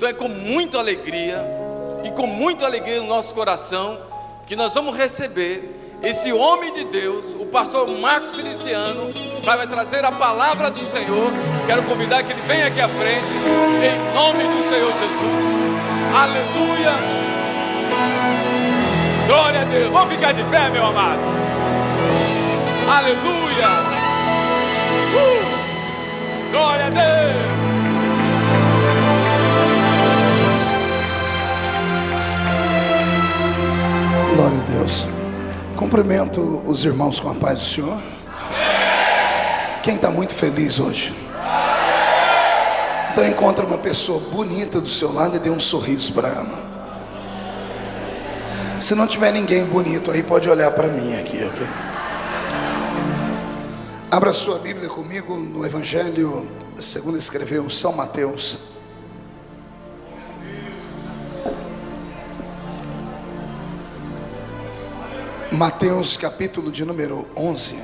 Então é com muita alegria e com muita alegria no nosso coração que nós vamos receber esse homem de Deus, o pastor Marcos Feliciano, vai trazer a palavra do Senhor. Quero convidar que ele venha aqui à frente, em nome do Senhor Jesus. Aleluia. Glória a Deus. Vamos ficar de pé, meu amado. Aleluia. Glória a Deus. Glória a Deus. Cumprimento os irmãos com a paz do Senhor. Amém. Quem está muito feliz hoje? Amém. Então encontra uma pessoa bonita do seu lado e dê um sorriso para ela. Se não tiver ninguém bonito aí, pode olhar para mim aqui, ok? Abra sua Bíblia comigo no Evangelho segundo escreveu São Mateus. Mateus capítulo de número 11.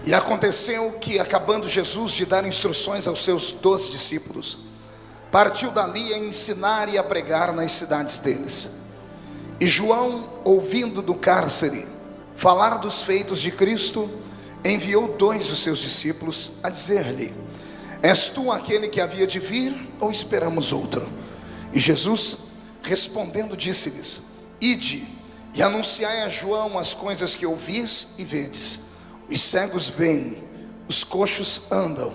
E aconteceu que, acabando Jesus de dar instruções aos seus 12 discípulos, partiu dali a ensinar e a pregar nas cidades deles. E João, ouvindo do cárcere falar dos feitos de Cristo, enviou 2 dos seus discípulos a dizer-lhe: És tu aquele que havia de vir, ou esperamos outro? E Jesus, respondendo, disse-lhes: Ide e anunciai a João as coisas que ouvis e vedes. Os cegos veem, os coxos andam,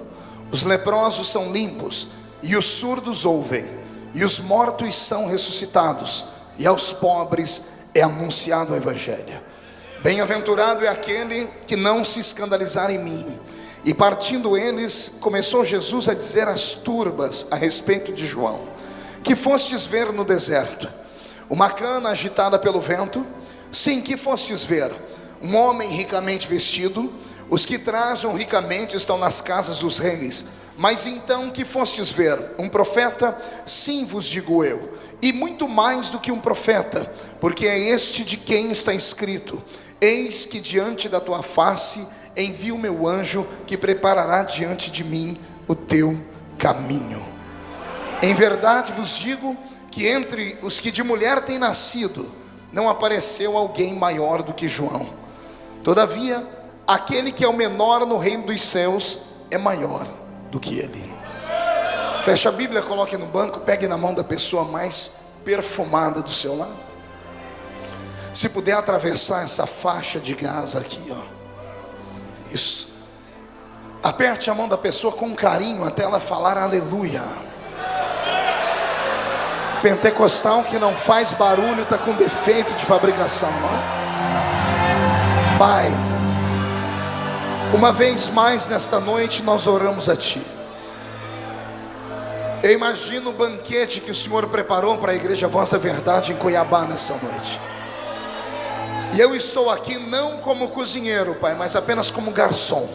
os leprosos são limpos, e os surdos ouvem, e os mortos são ressuscitados, e aos pobres é anunciado o Evangelho. Bem-aventurado é aquele que não se escandalizar em mim. E partindo eles, começou Jesus a dizer às turbas a respeito de João: Que fostes ver no deserto? Uma cana agitada pelo vento? Sim, que fostes ver? Um homem ricamente vestido? Os que trajam ricamente estão nas casas dos reis. Mas então, que fostes ver? Um profeta? Sim, vos digo eu, e muito mais do que um profeta, porque é este de quem está escrito: Eis que diante da tua face envio o meu anjo, que preparará diante de mim o teu caminho. Em verdade vos digo que entre os que de mulher têm nascido, não apareceu alguém maior do que João. Todavia, aquele que é o menor no reino dos céus é maior do que ele. Feche a Bíblia, coloque no banco, pegue na mão da pessoa mais perfumada do seu lado. Se puder atravessar essa faixa de gás aqui, ó. Isso. Aperte a mão da pessoa com carinho até ela falar aleluia. Pentecostal que não faz barulho está com defeito de fabricação, não? Pai, uma vez mais nesta noite nós oramos a Ti. Eu imagino o banquete que o Senhor preparou para a Igreja Voz da Verdade em Cuiabá nessa noite. E eu estou aqui não como cozinheiro, Pai, mas apenas como garçom,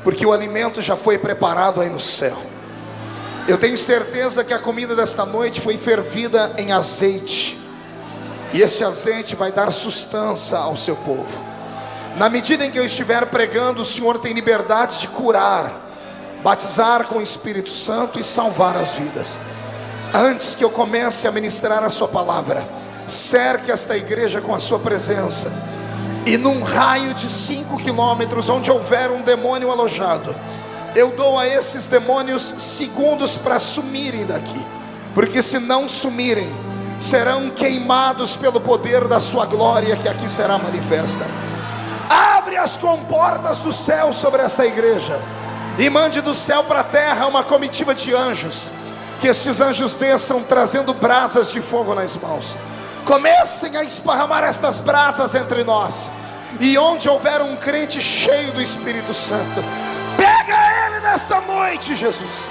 porque o alimento já foi preparado aí no céu. Eu tenho certeza que a comida desta noite foi fervida em azeite, e este azeite vai dar sustância ao seu povo. Na medida em que eu estiver pregando, o Senhor tem liberdade de curar, batizar com o Espírito Santo e salvar as vidas. Antes que eu comece a ministrar a sua palavra, cerque esta igreja com a sua presença, e num raio de 5 quilômetros, onde houver um demônio alojado, eu dou a esses demônios segundos para sumirem daqui, porque se não sumirem, serão queimados pelo poder da sua glória que aqui será manifesta. Abre as comportas do céu sobre esta igreja, e mande do céu para a terra uma comitiva de anjos, que estes anjos desçam trazendo brasas de fogo nas mãos. Comecem a esparramar estas brasas entre nós, e onde houver um crente cheio do Espírito Santo, pega ele nesta noite, Jesus,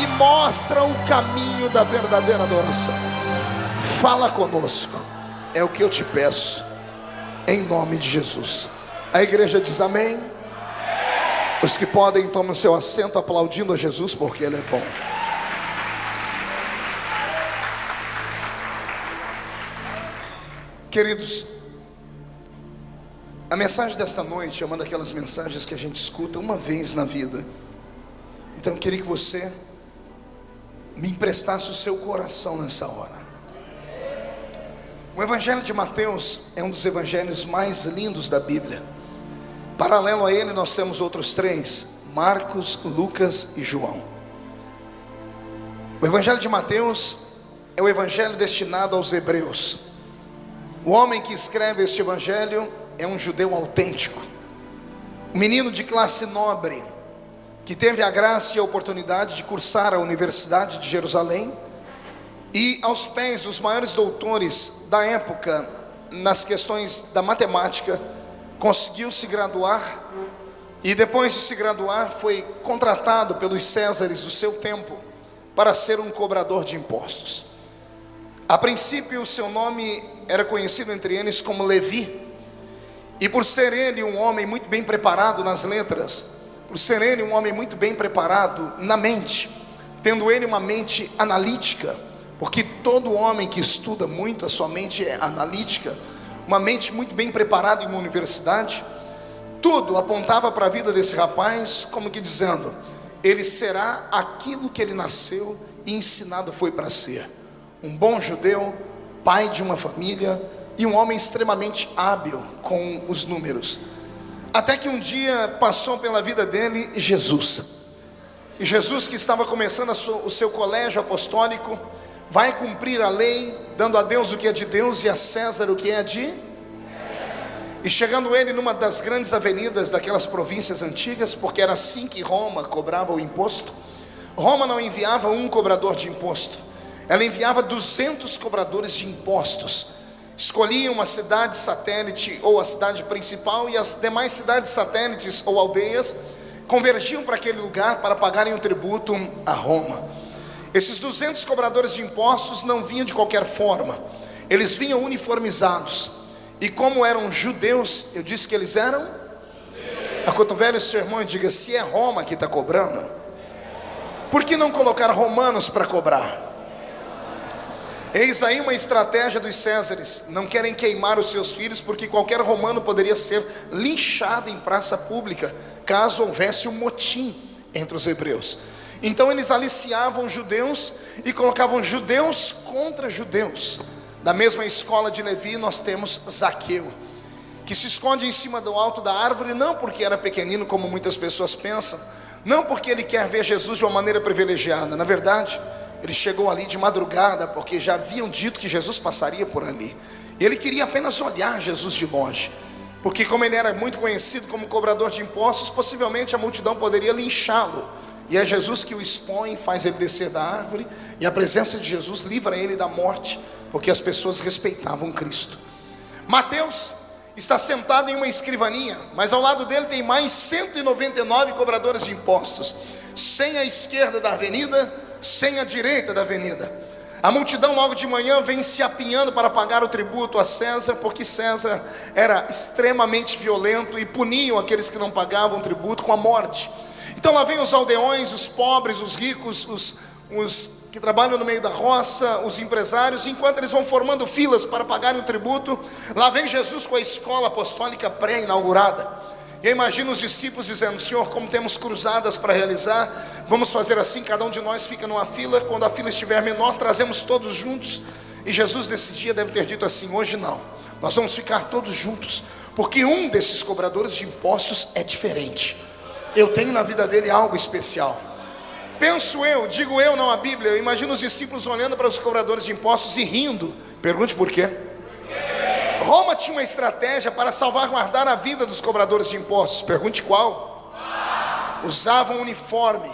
e mostra o caminho da verdadeira adoração. Fala conosco, é o que eu te peço, em nome de Jesus. A igreja diz amém. Os que podem, tomem o seu assento aplaudindo a Jesus, porque Ele é bom. Queridos, a mensagem desta noite é uma daquelas mensagens que a gente escuta uma vez na vida Então eu queria que você me emprestasse o seu coração nessa hora. O Evangelho de Mateus é um dos evangelhos mais lindos da Bíblia. Paralelo a ele nós temos outros três: Marcos, Lucas e João. O Evangelho de Mateus é o evangelho destinado aos hebreus. O homem que escreve este evangelho é um judeu autêntico, um menino de classe nobre, que teve a graça e a oportunidade de cursar a Universidade de Jerusalém, e aos pés dos maiores doutores da época, nas questões da matemática, conseguiu se graduar, e depois de se graduar, foi contratado pelos Césares do seu tempo, para ser um cobrador de impostos. A princípio, o seu nome era conhecido entre eles como Levi, e por ser ele um homem muito bem preparado nas letras, por ser ele um homem muito bem preparado na mente, tendo ele uma mente analítica, porque todo homem que estuda muito, a sua mente é analítica, uma mente muito bem preparada em uma universidade, tudo apontava para a vida desse rapaz, como que dizendo: ele será aquilo que ele nasceu e ensinado foi para ser. Um bom judeu, pai de uma família e um homem extremamente hábil com os números. Até que um dia passou pela vida dele Jesus. E Jesus, que estava começando o seu colégio apostólico, vai cumprir a lei, dando a Deus o que é de Deus e a César o que é de... E chegando ele numa das grandes avenidas daquelas províncias antigas, porque era assim que Roma cobrava o imposto. Roma não enviava um cobrador de imposto, ela enviava 200 cobradores de impostos. Escolhiam uma cidade satélite ou a cidade principal, e as demais cidades satélites ou aldeias convergiam para aquele lugar para pagarem um tributo a Roma. Esses 200 cobradores de impostos não vinham de qualquer forma, eles vinham uniformizados. E como eram judeus, eu disse que eles eram? Acotovele o seu irmão e diga: se é Roma que está cobrando, por que não colocar romanos para cobrar? Eis aí uma estratégia dos Césares: não querem queimar os seus filhos, porque qualquer romano poderia ser linchado em praça pública, caso houvesse um motim entre os hebreus. Então eles aliciavam judeus e colocavam judeus contra judeus. Da mesma escola de Levi nós temos Zaqueu, que se esconde em cima do alto da árvore, não porque era pequenino como muitas pessoas pensam, não porque ele quer ver Jesus de uma maneira privilegiada. Na verdade, ele chegou ali de madrugada, porque já haviam dito que Jesus passaria por ali. E ele queria apenas olhar Jesus de longe, porque como ele era muito conhecido como cobrador de impostos, possivelmente a multidão poderia linchá-lo. E é Jesus que o expõe, faz ele descer da árvore, e a presença de Jesus livra ele da morte, porque as pessoas respeitavam Cristo. Mateus está sentado em uma escrivaninha, mas ao lado dele tem mais 199 cobradores de impostos, 100 à esquerda da avenida, 100 à direita da avenida. A multidão logo de manhã vem se apinhando para pagar o tributo a César, porque César era extremamente violento e puniam aqueles que não pagavam tributo com a morte. Então lá vem os aldeões, os pobres, os ricos, os que trabalham no meio da roça, os empresários, enquanto eles vão formando filas para pagarem o tributo, lá vem Jesus com a escola apostólica pré-inaugurada. E eu imagino os discípulos dizendo: Senhor, como temos cruzadas para realizar, vamos fazer assim, cada um de nós fica numa fila, quando a fila estiver menor, trazemos todos juntos. E Jesus nesse dia deve ter dito assim: hoje não, nós vamos ficar todos juntos, porque um desses cobradores de impostos é diferente, eu tenho na vida dele algo especial. Penso eu, digo eu, não a Bíblia, eu imagino os discípulos olhando para os cobradores de impostos e rindo. Pergunte por quê? Roma tinha uma estratégia para salvaguardar a vida dos cobradores de impostos. Pergunte qual? Usavam uniforme.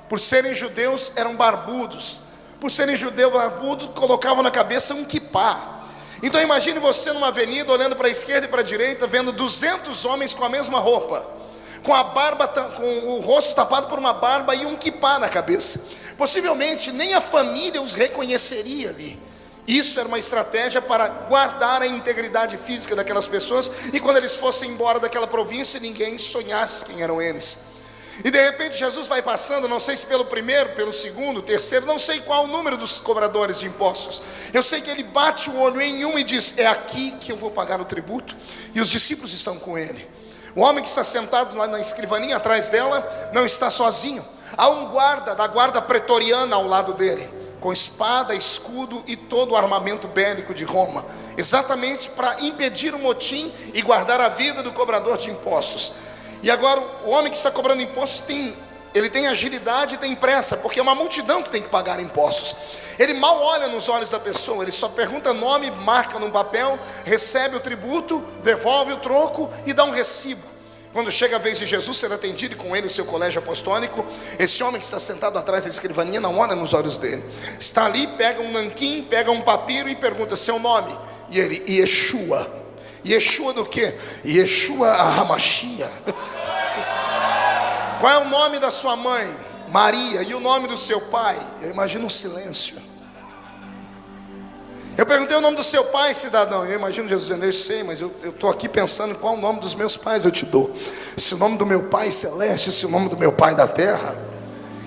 Por serem judeus, eram barbudos. Por serem judeus barbudos, colocavam na cabeça um quipá. Então imagine você numa avenida, olhando para a esquerda e para a direita, vendo 200 homens com a mesma roupa, com a barba, com o rosto tapado por uma barba e um quipá na cabeça. Possivelmente nem a família os reconheceria ali. Isso era uma estratégia para guardar a integridade física daquelas pessoas, e quando eles fossem embora daquela província, ninguém sonhasse quem eram eles. E de repente Jesus vai passando, não sei se pelo primeiro, pelo segundo, terceiro, não sei qual o número dos cobradores de impostos. Eu sei que ele bate o olho em um e diz: é aqui que eu vou pagar o tributo. E os discípulos estão com ele. O homem que está sentado lá na escrivaninha atrás dela não está sozinho. Há um guarda da guarda pretoriana ao lado dele, com espada, escudo e todo o armamento bélico de Roma, exatamente para impedir o motim e guardar a vida do cobrador de impostos. E agora o homem que está cobrando impostos ele tem agilidade e tem pressa, porque é uma multidão que tem que pagar impostos. Ele mal olha nos olhos da pessoa, ele só pergunta nome, marca num papel, recebe o tributo, devolve o troco e dá um recibo. Quando chega a vez de Jesus ser atendido, e com ele o seu colégio apostólico, esse homem que está sentado atrás da escrivaninha não olha nos olhos dele. Está ali, pega um nanquim, pega um papiro e pergunta seu nome. E ele, Yeshua. Yeshua do quê? Yeshua Hamashia. Qual é o nome da sua mãe? Maria. E o nome do seu pai? Eu imagino um silêncio. Eu perguntei o nome do seu pai, cidadão. Eu imagino Jesus dizendo, eu sei, mas eu estou aqui pensando qual o nome dos meus pais eu te dou. Se o nome do meu pai celeste, se o nome do meu pai da terra.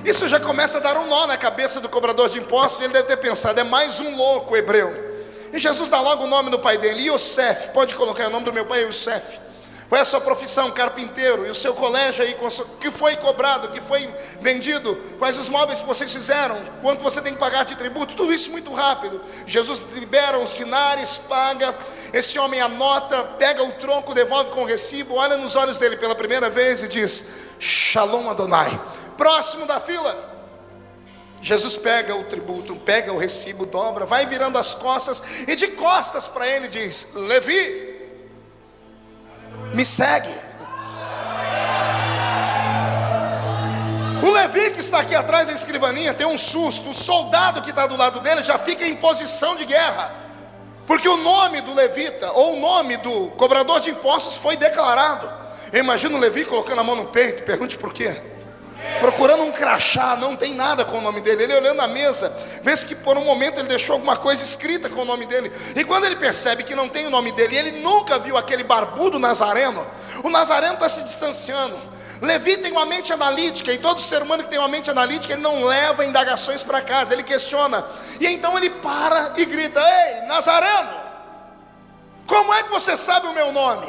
Isso já começa a dar um nó na cabeça do cobrador de impostos. E ele deve ter pensado, é mais um louco hebreu. E Jesus dá logo o nome do pai dele, Yosef. Pode colocar o nome do meu pai, Yosef. Qual é a sua profissão? Carpinteiro. E o seu colégio aí, que foi cobrado, que foi vendido? Quais os móveis que vocês fizeram? Quanto você tem que pagar de tributo? Tudo isso muito rápido. Jesus libera os dinares, paga. Esse homem anota, pega o tronco, devolve com o recibo, olha nos olhos dele pela primeira vez e diz, Shalom Adonai. Próximo da fila. Jesus pega o tributo, pega o recibo, dobra, vai virando as costas e de costas para ele diz, Levi, me segue. O Levi que está aqui atrás da escrivaninha tem um susto. O soldado que está do lado dele já fica em posição de guerra, porque o nome do levita, ou o nome do cobrador de impostos foi declarado. Eu imagino o Levi colocando a mão no peito, pergunte por quê? Procurando um crachá, não tem nada com o nome dele. Ele olhando a mesa, vê que por um momento ele deixou alguma coisa escrita com o nome dele. E quando ele percebe que não tem o nome dele, ele nunca viu aquele barbudo nazareno. O nazareno está se distanciando. Levi tem uma mente analítica, e todo ser humano que tem uma mente analítica, ele não leva indagações para casa, ele questiona. E então ele para e grita, ei, nazareno, como é que você sabe o meu nome?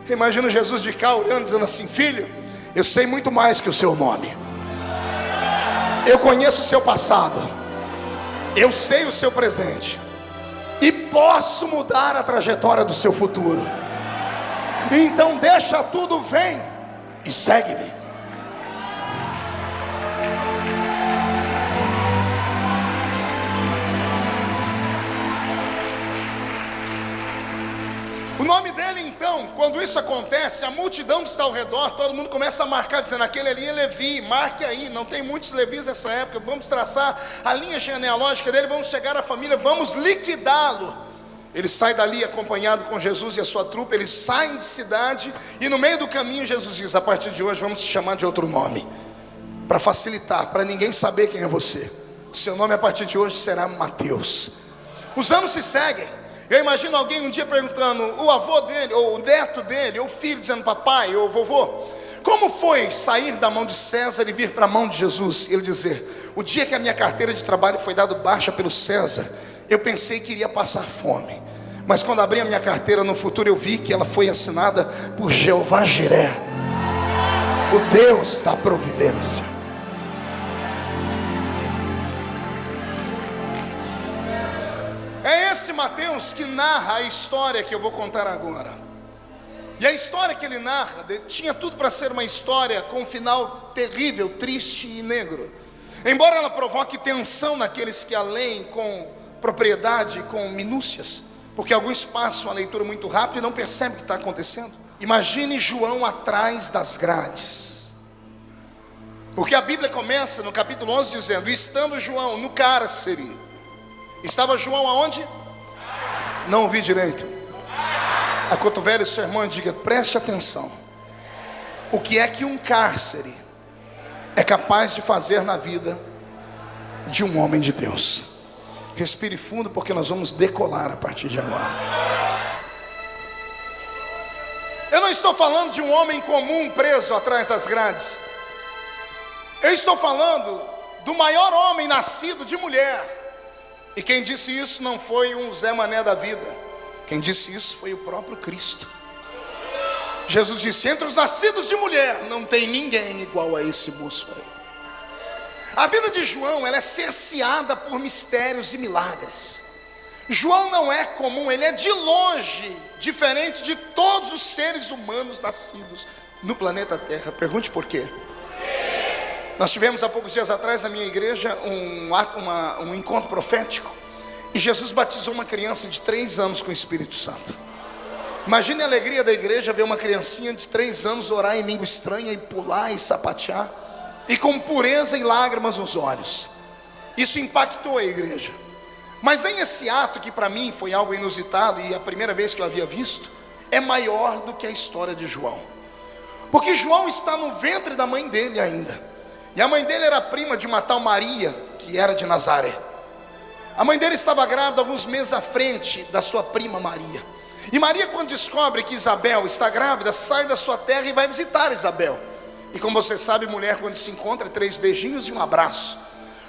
Imagina Jesus de cá olhando, dizendo assim, filho, eu sei muito mais que o seu nome. Eu conheço o seu passado. Eu sei o seu presente. E posso mudar a trajetória do seu futuro. Então deixa tudo, vem e segue-me. O nome dele então, quando isso acontece, a multidão que está ao redor, todo mundo começa a marcar, dizendo, aquele ali é Levi, marque aí, não tem muitos Levis nessa época, vamos traçar a linha genealógica dele, vamos chegar à família, vamos liquidá-lo. Ele sai dali acompanhado com Jesus e a sua trupe, eles saem de cidade, e no meio do caminho Jesus diz, a partir de hoje vamos te chamar de outro nome, para facilitar, para ninguém saber quem é você. Seu nome a partir de hoje será Mateus. Os anos se seguem. Eu imagino alguém um dia perguntando, o avô dele, ou o neto dele, ou o filho, dizendo, papai, ou vovô, como foi sair da mão de César e vir para a mão de Jesus? E ele dizer, o dia que a minha carteira de trabalho foi dada baixa pelo César, eu pensei que iria passar fome. Mas quando abri a minha carteira no futuro, eu vi que ela foi assinada por Jeová Jiré, o Deus da providência. É esse Mateus que narra a história que eu vou contar agora. E a história que ele narra tinha tudo para ser uma história com um final terrível, triste e negro. Embora ela provoque tensão naqueles que a leem com propriedade, com minúcias, porque alguns passam a leitura muito rápido e não percebem o que está acontecendo. Imagine João atrás das grades. Porque a Bíblia começa no capítulo 11 dizendo, estando João no cárcere. Estava João aonde? Não ouvi direito. Acotovele o seu irmão e diga, preste atenção. O que é que um cárcere é capaz de fazer na vida de um homem de Deus? Respire fundo, porque nós vamos decolar a partir de agora. Eu não estou falando de um homem comum preso atrás das grades. Eu estou falando do maior homem nascido de mulher. E quem disse isso não foi um Zé Mané da vida. Quem disse isso foi o próprio Cristo. Jesus disse: entre os nascidos de mulher não tem ninguém igual a esse moço aí. A vida de João, ela é cerceada por mistérios e milagres. João não é comum, ele é de longe diferente de todos os seres humanos nascidos no planeta Terra. Pergunte por quê? Nós tivemos há poucos dias atrás na minha igreja um encontro profético, e Jesus batizou uma criança de 3 anos com o Espírito Santo. Imagine a alegria da igreja ver uma criancinha de 3 anos orar em língua estranha e pular e sapatear, e com pureza e lágrimas nos olhos. Isso impactou a igreja. Mas nem esse ato, que para mim foi algo inusitado e a primeira vez que eu havia visto, é maior do que a história de João. Porque João está no ventre da mãe dele ainda, e a mãe dele era prima de uma tal Maria, que era de Nazaré. A mãe dele estava grávida alguns meses à frente da sua prima Maria. E Maria, quando descobre que Isabel está grávida, sai da sua terra e vai visitar Isabel. E como você sabe, mulher quando se encontra, 3 beijinhos e um abraço.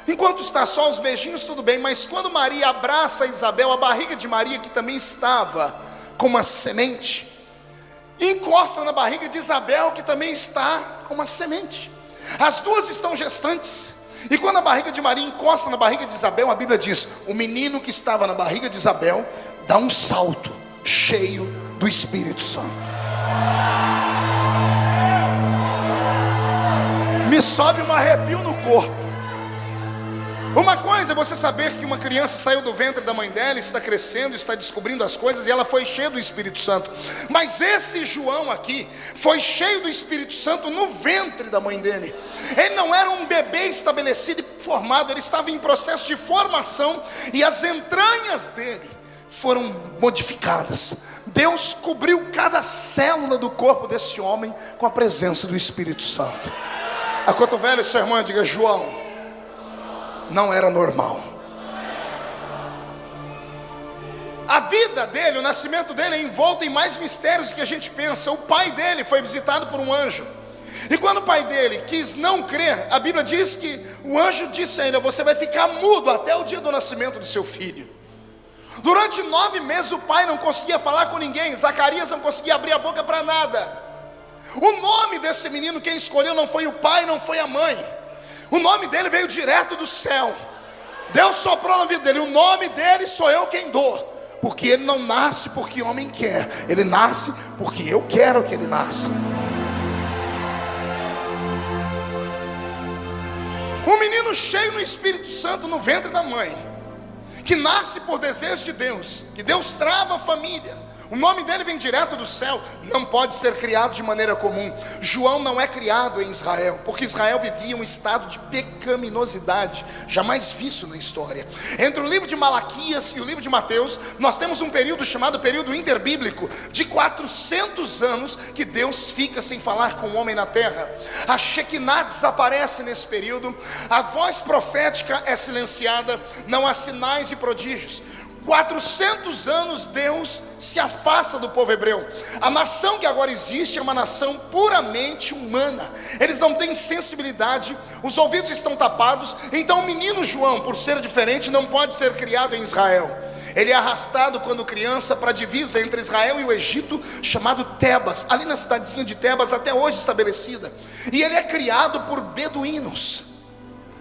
Enquanto está só os beijinhos, tudo bem, mas quando Maria abraça Isabel, a barriga de Maria, que também estava com uma semente, encosta na barriga de Isabel, que também está com uma semente. As duas estão gestantes. E quando a barriga de Maria encosta na barriga de Isabel, a Bíblia diz: o menino que estava na barriga de Isabel dá um salto, cheio do Espírito Santo. Me sobe um arrepio no corpo. Uma coisa é você saber que uma criança saiu do ventre da mãe dela, está crescendo, está descobrindo as coisas, e ela foi cheia do Espírito Santo. Mas esse João aqui foi cheio do Espírito Santo no ventre da mãe dele. Ele não era um bebê estabelecido e formado, ele estava em processo de formação, e as entranhas dele foram modificadas. Deus cobriu cada célula do corpo desse homem com a presença do Espírito Santo. Acotovele seu irmão e diga: João não era normal. A vida dele, o nascimento dele é envolto em mais mistérios do que a gente pensa. O pai dele foi visitado por um anjo, e quando o pai dele quis não crer, a Bíblia diz que o anjo disse a ele: você vai ficar mudo até o dia do nascimento do seu filho. Durante 9 meses o pai não conseguia falar com ninguém. Zacarias não conseguia abrir a boca para nada. O nome desse menino, quem escolheu não foi o pai, não foi a mãe. O nome dele veio direto do céu. Deus soprou na vida dele. O nome dele sou eu quem dou. Porque ele não nasce porque homem quer, ele nasce porque eu quero que ele nasça. Um menino cheio no Espírito Santo no ventre da mãe, que nasce por desejo de Deus, que Deus trava a família. O nome dele vem direto do céu, não pode ser criado de maneira comum. João não é criado em Israel, porque Israel vivia um estado de pecaminosidade, jamais visto na história. Entre o livro de Malaquias e o livro de Mateus, nós temos um período chamado período interbíblico, de 400 anos, que Deus fica sem falar com o homem na terra. A Shekinah desaparece nesse período, a voz profética é silenciada, não há sinais e prodígios. 400 anos Deus se afasta do povo hebreu. A nação que agora existe é uma nação puramente humana. Eles não têm sensibilidade, os ouvidos estão tapados. Então o menino João, por ser diferente, não pode ser criado em Israel. Ele é arrastado quando criança para a divisa entre Israel e o Egito, chamado Tebas, ali na cidadezinha de Tebas, até hoje estabelecida. E ele é criado por beduínos.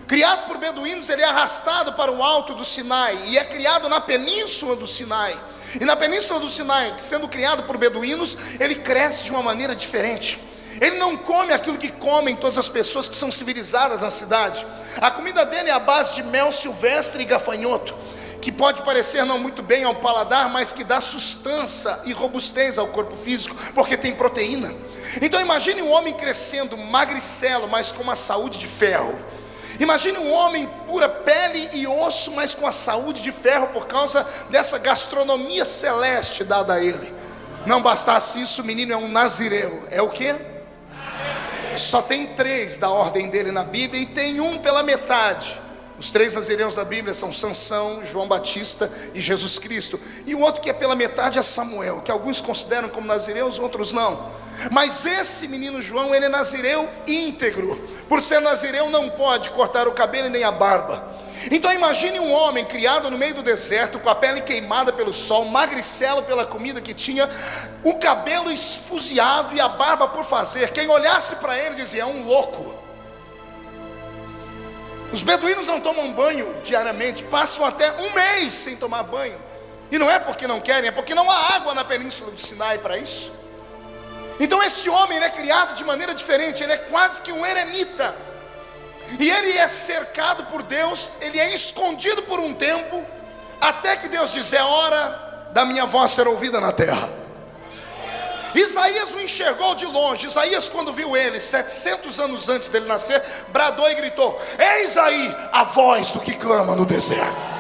Criado por beduínos, ele é arrastado para o alto do Sinai, e é criado na península do Sinai. E na península do Sinai, sendo criado por beduínos, ele cresce de uma maneira diferente. Ele não come aquilo que comem todas as pessoas que são civilizadas na cidade. A comida dele é à base de mel silvestre e gafanhoto, que pode parecer não muito bem ao paladar, mas que dá sustância e robustez ao corpo físico, porque tem proteína. Então imagine um homem crescendo magricelo, mas com uma saúde de ferro. Imagine um homem pura pele e osso, mas com a saúde de ferro, por causa dessa gastronomia celeste dada a ele. Não bastasse isso, o menino é um nazireu. É o quê? Só tem 3 da ordem dele na Bíblia, e tem um pela metade. Os 3 nazireus da Bíblia são Sansão, João Batista e Jesus Cristo. E o outro que é pela metade é Samuel, que alguns consideram como nazireus, outros não. Mas esse menino João, ele é nazireu íntegro. Por ser nazireu, não pode cortar o cabelo e nem a barba. Então imagine um homem criado no meio do deserto, com a pele queimada pelo sol, magricelo pela comida que tinha, o cabelo esfuziado e a barba por fazer. Quem olhasse para ele dizia: é um louco. Os beduínos não tomam banho diariamente, passam até um mês sem tomar banho. E não é porque não querem, é porque não há água na península do Sinai para isso. Então esse homem, ele é criado de maneira diferente, ele é quase que um eremita. E ele é cercado por Deus, ele é escondido por um tempo, até que Deus diz: é hora da minha voz ser ouvida na terra. Isaías o enxergou de longe. Isaías, quando viu ele, 700 anos antes dele nascer, bradou e gritou: eis aí a voz do que clama no deserto.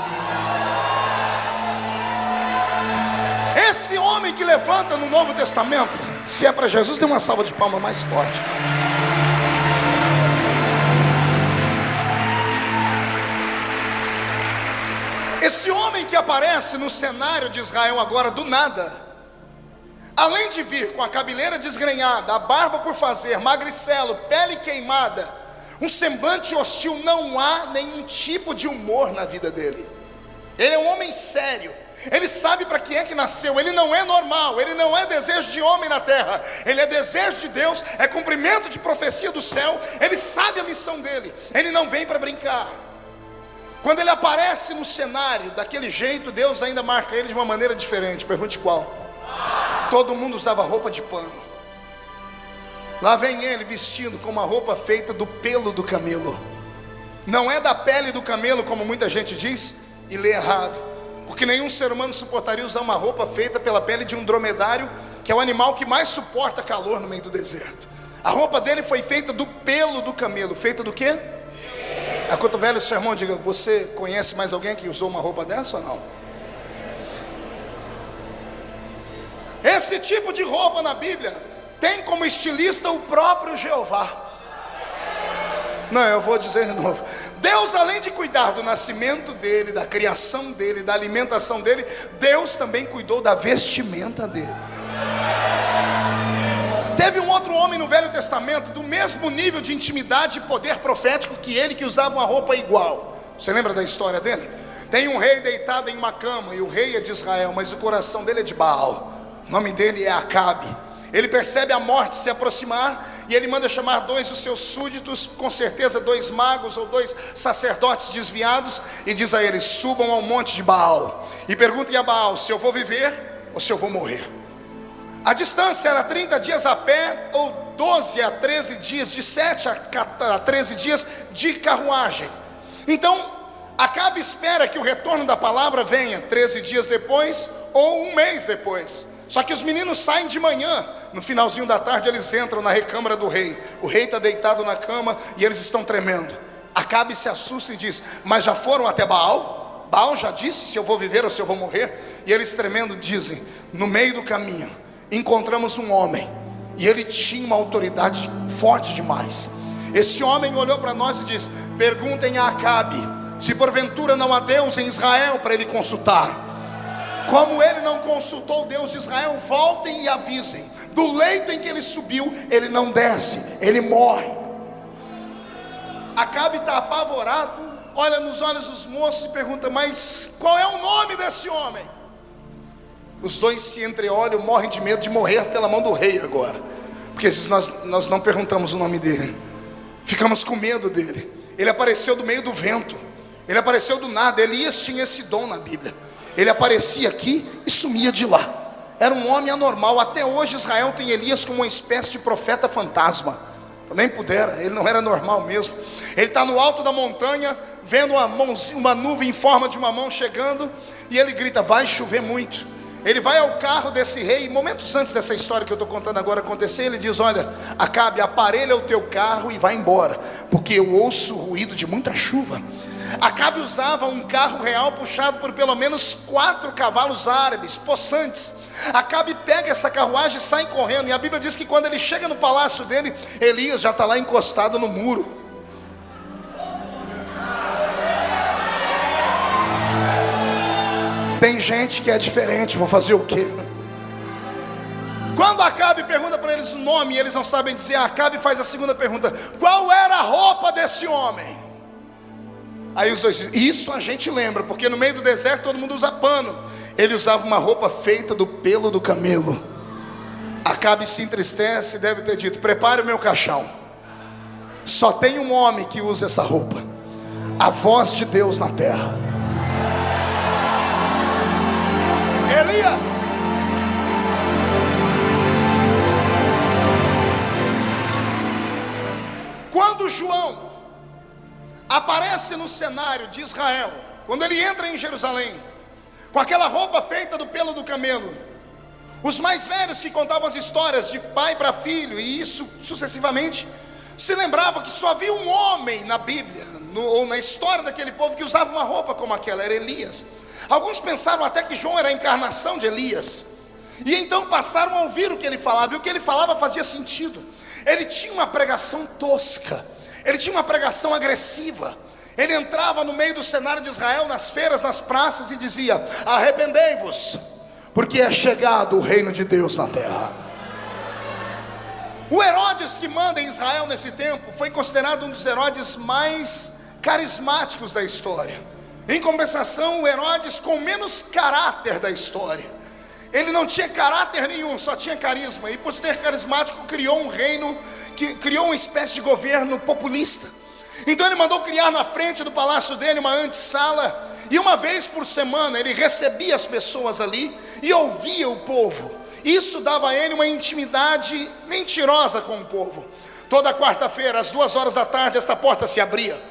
Esse homem que levanta no Novo Testamento, se é para Jesus, dê uma salva de palmas mais forte. Esse homem que aparece no cenário de Israel agora do nada, além de vir com a cabeleira desgrenhada, a barba por fazer, magricelo, pele queimada, um semblante hostil, não há nenhum tipo de humor na vida dele. Ele é um homem sério, ele sabe para que é que nasceu, ele não é normal, ele não é desejo de homem na terra, ele é desejo de Deus, é cumprimento de profecia do céu, ele sabe a missão dele, ele não vem para brincar. Quando ele aparece no cenário daquele jeito, Deus ainda marca ele de uma maneira diferente. Pergunte qual? Todo mundo usava roupa de pano. Lá vem ele vestindo com uma roupa feita do pelo do camelo. Não é da pele do camelo, como muita gente diz e lê errado, porque nenhum ser humano suportaria usar uma roupa feita pela pele de um dromedário, que é o animal que mais suporta calor no meio do deserto. A roupa dele foi feita do pelo do camelo. Feita do quê? Acotovele o seu irmão, diga: você conhece mais alguém que usou uma roupa dessa ou não? Esse tipo de roupa na Bíblia tem como estilista o próprio Jeová. Não, eu vou dizer de novo. Deus, além de cuidar do nascimento dele, da criação dele, da alimentação dele, Deus também cuidou da vestimenta dele. Teve um outro homem no Velho Testamento, do mesmo nível de intimidade e poder profético que ele, que usava uma roupa igual. Você lembra da história dele? Tem um rei deitado em uma cama, e o rei é de Israel, mas o coração dele é de Baal. O nome dele é Acabe. Ele percebe a morte se aproximar, e ele manda chamar 2 dos seus súditos, com certeza 2 magos ou 2 sacerdotes desviados, e diz a eles: subam ao monte de Baal, e perguntem a Baal se eu vou viver ou se eu vou morrer. A distância era 30 dias a pé, ou 12 a 13 dias, de 7 a 13 dias de carruagem. Então, Acabe espera que o retorno da palavra venha 13 dias depois, ou um mês depois. Só que os meninos saem de manhã, no finalzinho da tarde eles entram na recâmara do rei. O rei está deitado na cama e eles estão tremendo. Acabe se assusta e diz: mas já foram até Baal? Baal já disse se eu vou viver ou se eu vou morrer? E eles tremendo dizem: no meio do caminho encontramos um homem, e ele tinha uma autoridade forte demais. Esse homem olhou para nós e disse: perguntem a Acabe se porventura não há Deus em Israel para ele consultar. Como ele não consultou o Deus de Israel, voltem e avisem: do leito em que ele subiu, ele não desce, ele morre. Acabe está apavorado, olha nos olhos dos moços e pergunta: mas qual é o nome desse homem? Os 2 se entreolham, morrem de medo de morrer pela mão do rei agora, porque nós não perguntamos o nome dele, ficamos com medo dele. Ele apareceu do meio do vento, ele apareceu do nada. Elias tinha esse dom na Bíblia. Ele aparecia aqui e sumia de lá. Era um homem anormal. Até hoje Israel tem Elias como uma espécie de profeta fantasma. Também pudera, ele não era normal mesmo. Ele está no alto da montanha, vendo uma nuvem em forma de uma mão chegando, e ele grita: vai chover muito. Ele vai ao carro desse rei, momentos antes dessa história que eu estou contando agora acontecer, ele diz: olha, Acabe, aparelha o teu carro e vai embora, porque eu ouço o ruído de muita chuva. Acabe usava um carro real puxado por pelo menos 4 cavalos árabes, possantes. Acabe pega essa carruagem e sai correndo, e a Bíblia diz que quando ele chega no palácio dele, Elias já está lá encostado no muro. Tem gente que é diferente, vou fazer o quê? Quando Acabe pergunta para eles o nome, e eles não sabem dizer, Acabe faz a segunda pergunta: qual era a roupa desse homem? Aí os dois dizem: isso a gente lembra, porque no meio do deserto todo mundo usa pano. Ele usava uma roupa feita do pelo do camelo. Acabe se entristece e deve ter dito: prepare o meu caixão. Só tem um homem que usa essa roupa, a voz de Deus na terra. Elias. Quando João aparece no cenário de Israel, quando ele entra em Jerusalém, com aquela roupa feita do pelo do camelo, os mais velhos que contavam as histórias de pai para filho, e isso sucessivamente, se lembravam que só havia um homem na Bíblia, ou na história daquele povo, que usava uma roupa como aquela, era Elias. Alguns pensaram até que João era a encarnação de Elias, e então passaram a ouvir o que ele falava, e o que ele falava fazia sentido. Ele tinha uma pregação tosca, ele tinha uma pregação agressiva. Ele entrava no meio do cenário de Israel, nas feiras, nas praças, e dizia: arrependei-vos, porque é chegado o reino de Deus na terra. O Herodes que manda em Israel nesse tempo foi considerado um dos Herodes mais carismáticos da história. Em compensação, o Herodes com menos caráter da história. Ele não tinha caráter nenhum, só tinha carisma. E por ser carismático, criou um reino, criou uma espécie de governo populista. Então ele mandou criar na frente do palácio dele uma antessala, e uma vez por semana ele recebia as pessoas ali e ouvia o povo. Isso dava a ele uma intimidade mentirosa com o povo. Toda quarta-feira, às 2 da tarde, esta porta se abria,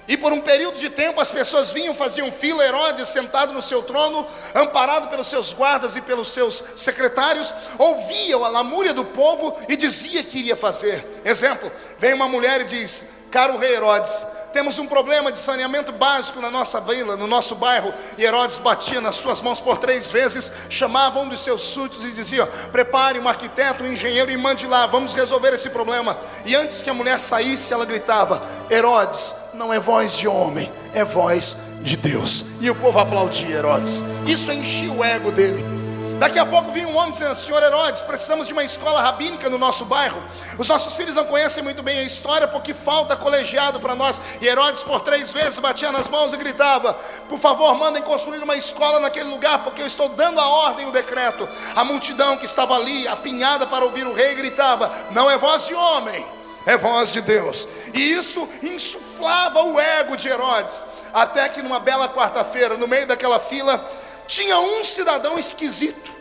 e por um período de tempo as pessoas vinham, faziam fila. Herodes, sentado no seu trono, amparado pelos seus guardas e pelos seus secretários, ouvia a lamúria do povo e dizia que iria fazer. Exemplo, vem uma mulher e diz: caro rei Herodes, temos um problema de saneamento básico na nossa vila, no nosso bairro. E Herodes batia nas suas mãos por 3 vezes, chamava um dos seus súditos e dizia: prepare um arquiteto, um engenheiro e mande lá, vamos resolver esse problema. E antes que a mulher saísse, ela gritava: Herodes, não é voz de homem, é voz de Deus. E o povo aplaudia Herodes. Isso enchia o ego dele. Daqui a pouco vinha um homem dizendo: senhor Herodes, precisamos de uma escola rabínica no nosso bairro. Os nossos filhos não conhecem muito bem a história, porque falta colegiado para nós. E Herodes por 3 vezes batia nas mãos e gritava: por favor, mandem construir uma escola naquele lugar, porque eu estou dando a ordem, o decreto. A multidão que estava ali, apinhada para ouvir o rei, gritava: não é voz de homem, é voz de Deus. E isso insuflava o ego de Herodes. Até que numa bela quarta-feira, no meio daquela fila, tinha um cidadão esquisito,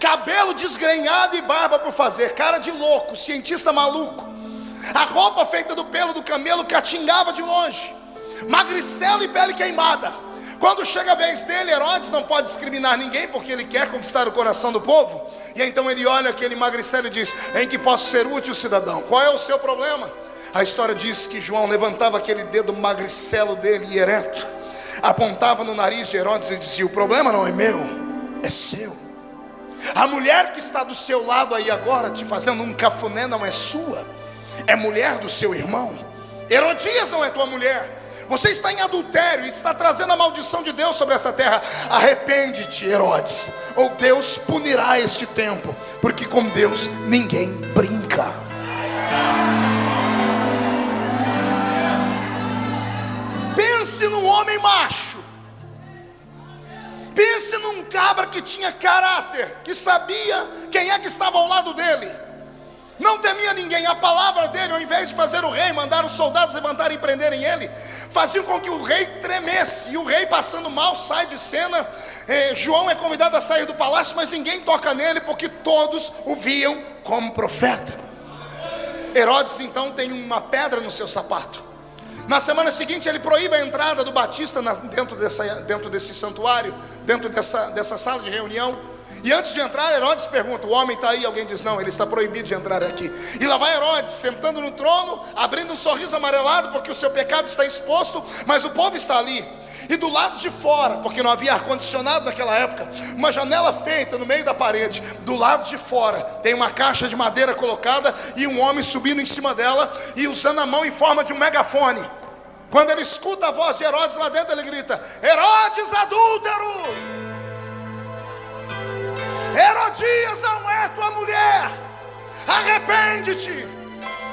cabelo desgrenhado e barba por fazer, cara de louco, cientista maluco. A roupa feita do pelo do camelo catingava de longe, magricelo e pele queimada. Quando chega a vez dele, Herodes não pode discriminar ninguém, porque ele quer conquistar o coração do povo. E então ele olha aquele magricelo e diz: em que posso ser útil, cidadão? Qual é o seu problema? A história diz que João levantava aquele dedo magricelo dele e ereto, apontava no nariz de Herodes e dizia: o problema não é meu, é seu. A mulher que está do seu lado aí agora, te fazendo um cafuné, não é sua, é mulher do seu irmão. Herodias não é tua mulher. Você está em adultério e está trazendo a maldição de Deus sobre esta terra. Arrepende-te, Herodes, ou Deus punirá este tempo, porque com Deus ninguém brinca. Pense num homem macho, pense num cabra que tinha caráter, que sabia quem é que estava ao lado dele, não temia ninguém. A palavra dele, ao invés de fazer o rei mandar os soldados levantarem e prenderem ele, faziam com que o rei tremesse. E o rei, passando mal, sai de cena. João é convidado a sair do palácio, mas ninguém toca nele, porque todos o viam como profeta. Herodes então tem uma pedra no seu sapato. Na semana seguinte ele proíbe a entrada do Batista dentro desse santuário, dentro dessa sala de reunião. E antes de entrar, Herodes pergunta: o homem está aí? Alguém diz: não, ele está proibido de entrar aqui. E lá vai Herodes, sentando no trono, abrindo um sorriso amarelado, porque o seu pecado está exposto, mas o povo está ali. E do lado de fora, porque não havia ar-condicionado naquela época, uma janela feita no meio da parede, do lado de fora tem uma caixa de madeira colocada, e um homem subindo em cima dela e usando a mão em forma de um megafone. Quando ele escuta a voz de Herodes lá dentro, ele grita: Herodes adúltero, Herodias não é tua mulher, arrepende-te.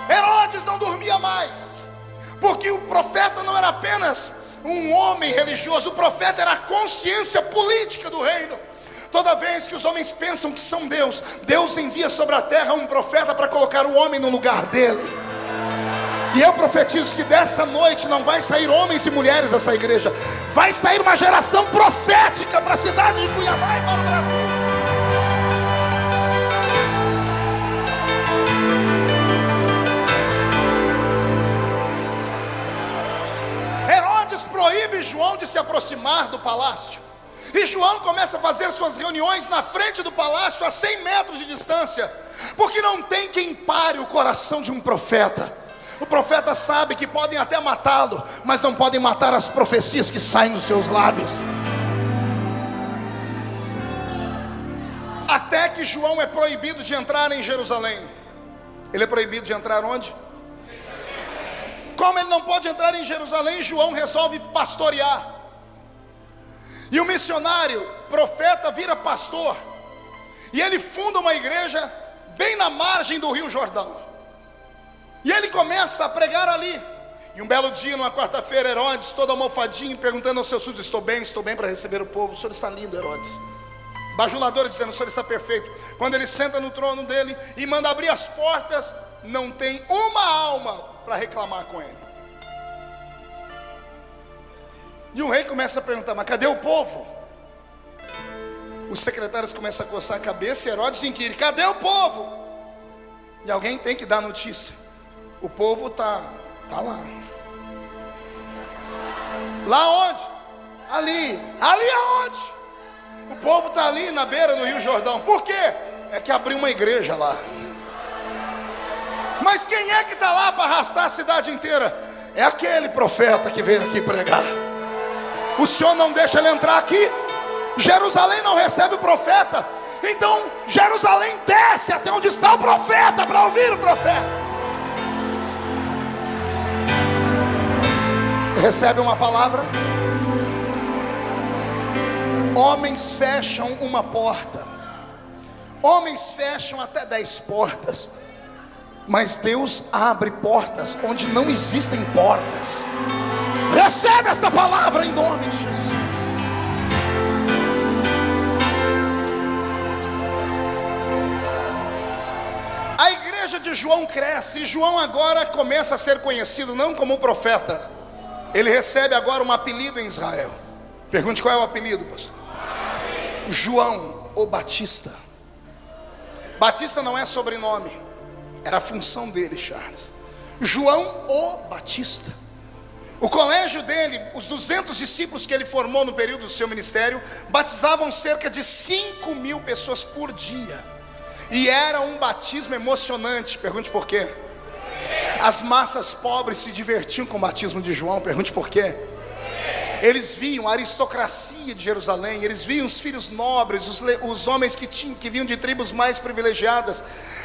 Herodes não dormia mais, porque o profeta não era apenas um homem religioso. O profeta era a consciência política do reino. Toda vez que os homens pensam que são Deus, Deus envia sobre a terra um profeta para colocar o homem no lugar dele. E eu profetizo que dessa noite não vai sair homens e mulheres dessa igreja, vai sair uma geração profética para a cidade de Cuiabá e para o Brasil. Herodes proíbe João de se aproximar do palácio. E João começa a fazer suas reuniões na frente do palácio, a 100 metros de distância, porque não tem quem pare o coração de um profeta. O profeta sabe que podem até matá-lo, mas não podem matar as profecias que saem dos seus lábios. Até que João é proibido de entrar em Jerusalém. Ele é proibido de entrar onde? Como ele não pode entrar em Jerusalém, João resolve pastorear. E o missionário, profeta, vira pastor. E ele funda uma igreja bem na margem do Rio Jordão. E ele começa a pregar ali. E um belo dia, numa quarta-feira, Herodes, todo almofadinho, perguntando aos seus súditos: estou bem para receber o povo. O senhor está lindo, Herodes. Bajuladores dizendo: o senhor está perfeito. Quando ele senta no trono dele e manda abrir as portas, não tem uma alma para reclamar com ele. E o rei começa a perguntar: mas cadê o povo? Os secretários começam a coçar a cabeça e Herodes inquire: cadê o povo? E alguém tem que dar notícia. O povo tá lá. Lá onde? Ali aonde? O povo está ali na beira do Rio Jordão. Por quê? É que abriu uma igreja lá. Mas quem é que está lá para arrastar a cidade inteira? É aquele profeta que veio aqui pregar. O senhor não deixa ele entrar aqui. Jerusalém não recebe o profeta. Então Jerusalém desce até onde está o profeta para ouvir o profeta. Recebe uma palavra. Homens fecham uma porta. Homens fecham até 10 portas. Mas Deus abre portas onde não existem portas. Recebe esta palavra em nome de Jesus Cristo. A igreja de João cresce. E João agora começa a ser conhecido não como profeta. Ele recebe agora um apelido em Israel. Pergunte qual é o apelido, pastor. João o Batista. Batista não é sobrenome, era a função dele, Charles. João o Batista. O colégio dele, os 200 discípulos que ele formou no período do seu ministério, batizavam cerca de 5.000 pessoas por dia. E era um batismo emocionante. Pergunte por quê. As massas pobres se divertiam com o batismo de João. Pergunte por quê. Eles viam a aristocracia de Jerusalém, eles viam os filhos nobres, os homens que vinham de tribos mais privilegiadas.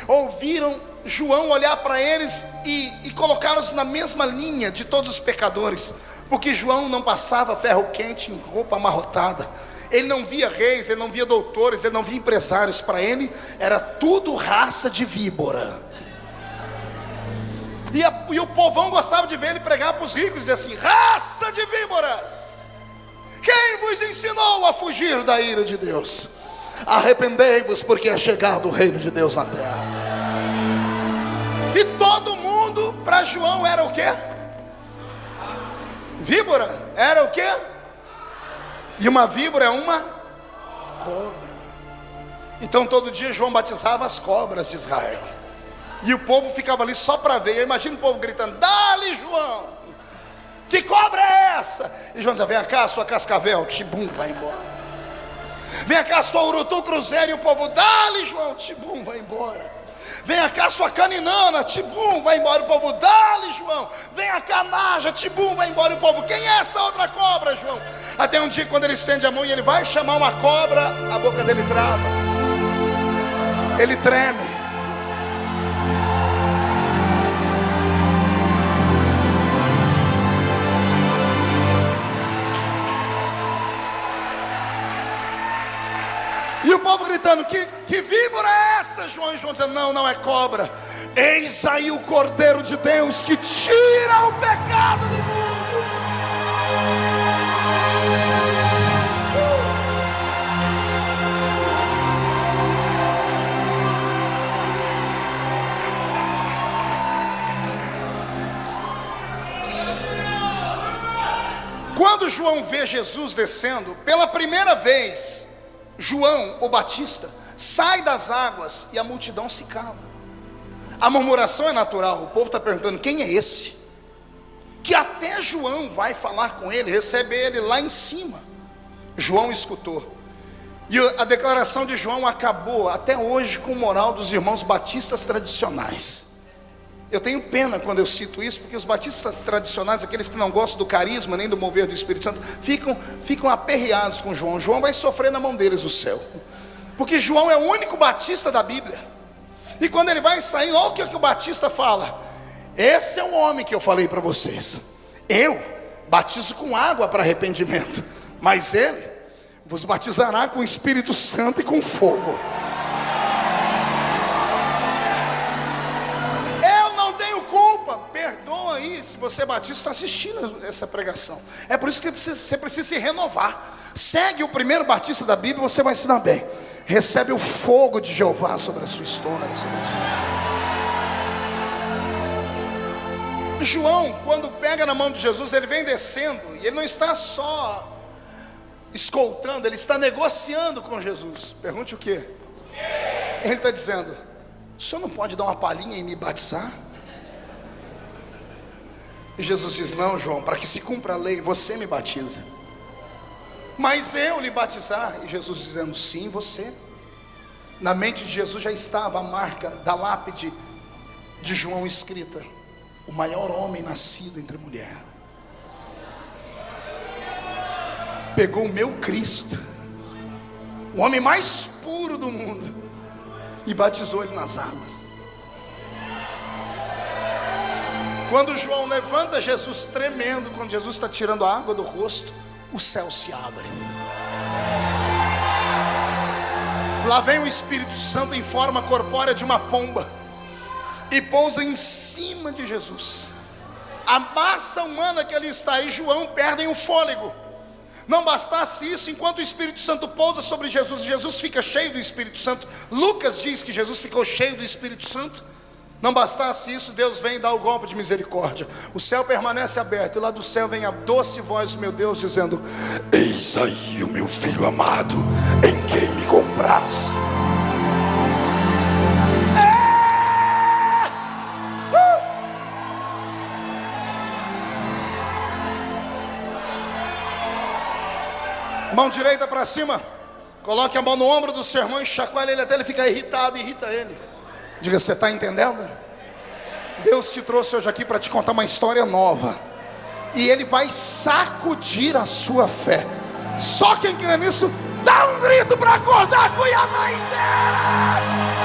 Ouviram João olhar para eles e colocá-los na mesma linha de todos os pecadores. Porque João não passava ferro quente em roupa amarrotada. Ele não via reis, ele não via doutores, ele não via empresários. Para ele era tudo raça de víbora. E o povão gostava de ver ele pregar para os ricos, dizer assim: raça de víboras, quem vos ensinou a fugir da ira de Deus? Arrependei-vos, porque é chegado o reino de Deus na terra. E todo mundo para João era o quê? Víbora. Era o quê? E uma víbora é uma cobra. Então todo dia João batizava as cobras de Israel. E o povo ficava ali só para ver. Eu imagino o povo gritando: dá-lhe, João, que cobra é essa? E João dizia: vem cá, sua cascavel. Tibum, vai embora. Vem cá, sua urutu cruzeiro. E o povo: dá-lhe, João. Tibum, vai embora. Vem cá, sua caninana. Tibum, vai embora. O povo: dá-lhe, João. Vem cá, naja. Tibum, vai embora. E o povo: quem é essa outra cobra, João? Até um dia, quando ele estende a mão e ele vai chamar uma cobra, a boca dele trava. Ele treme. E o povo gritando: que víbora é essa, João? E João dizendo: não é cobra. Eis aí o Cordeiro de Deus que tira o pecado do mundo. quando João vê Jesus descendo, pela primeira vez, João, o Batista, sai das águas e a multidão se cala. A murmuração é natural, o povo está perguntando: quem é esse? Que até João vai falar com ele, recebe ele lá em cima. João escutou. E a declaração de João acabou até hoje com o moral dos irmãos batistas tradicionais. Eu tenho pena quando eu cito isso, porque os batistas tradicionais, aqueles que não gostam do carisma nem do mover do Espírito Santo, ficam aperreados com João. João vai sofrer na mão deles o céu, porque João é o único batista da Bíblia. E quando ele vai sair, olha o que o batista fala: esse é o homem que eu falei para vocês. Eu batizo com água para arrependimento, mas ele vos batizará com o Espírito Santo e com fogo. Eu não tenho culpa. Perdoa aí se você é batista, está assistindo essa pregação. É por isso que você precisa se renovar. Segue o primeiro batista da Bíblia, você vai se dar bem. Recebe o fogo de Jeová sobre a sua história, sobre a sua... João, quando pega na mão de Jesus, ele vem descendo, e ele não está só escoltando, ele está negociando com Jesus. Pergunte o quê? Ele está dizendo: o senhor não pode dar uma palhinha e me batizar? E Jesus diz: não, João, para que se cumpra a lei, você me batiza. Mas eu lhe batizar? E Jesus dizendo: sim, você. Na mente de Jesus já estava a marca da lápide de João escrita: o maior homem nascido entre mulher. Pegou o meu Cristo, o homem mais puro do mundo, e batizou ele nas águas. Quando João levanta Jesus tremendo, quando Jesus está tirando a água do rosto, o céu se abre. Lá vem o Espírito Santo em forma corpórea de uma pomba e pousa em cima de Jesus. A massa humana que ali está e João perdem o fôlego. Não bastasse isso, enquanto o Espírito Santo pousa sobre Jesus, Jesus fica cheio do Espírito Santo. Lucas diz que Jesus ficou cheio do Espírito Santo. Não bastasse isso, Deus vem dar o golpe de misericórdia. O céu permanece aberto, e lá do céu vem a doce voz do meu Deus dizendo: eis aí o meu filho amado, em quem me comprazo. Mão direita para cima, coloque a mão no ombro do seu irmão e chacoalhe ele até ele ficar irritado, irrita ele. Diga: você está entendendo? Deus te trouxe hoje aqui para te contar uma história nova, e Ele vai sacudir a sua fé. Só quem crê nisso, dá um grito para acordar a Cuiabá inteira.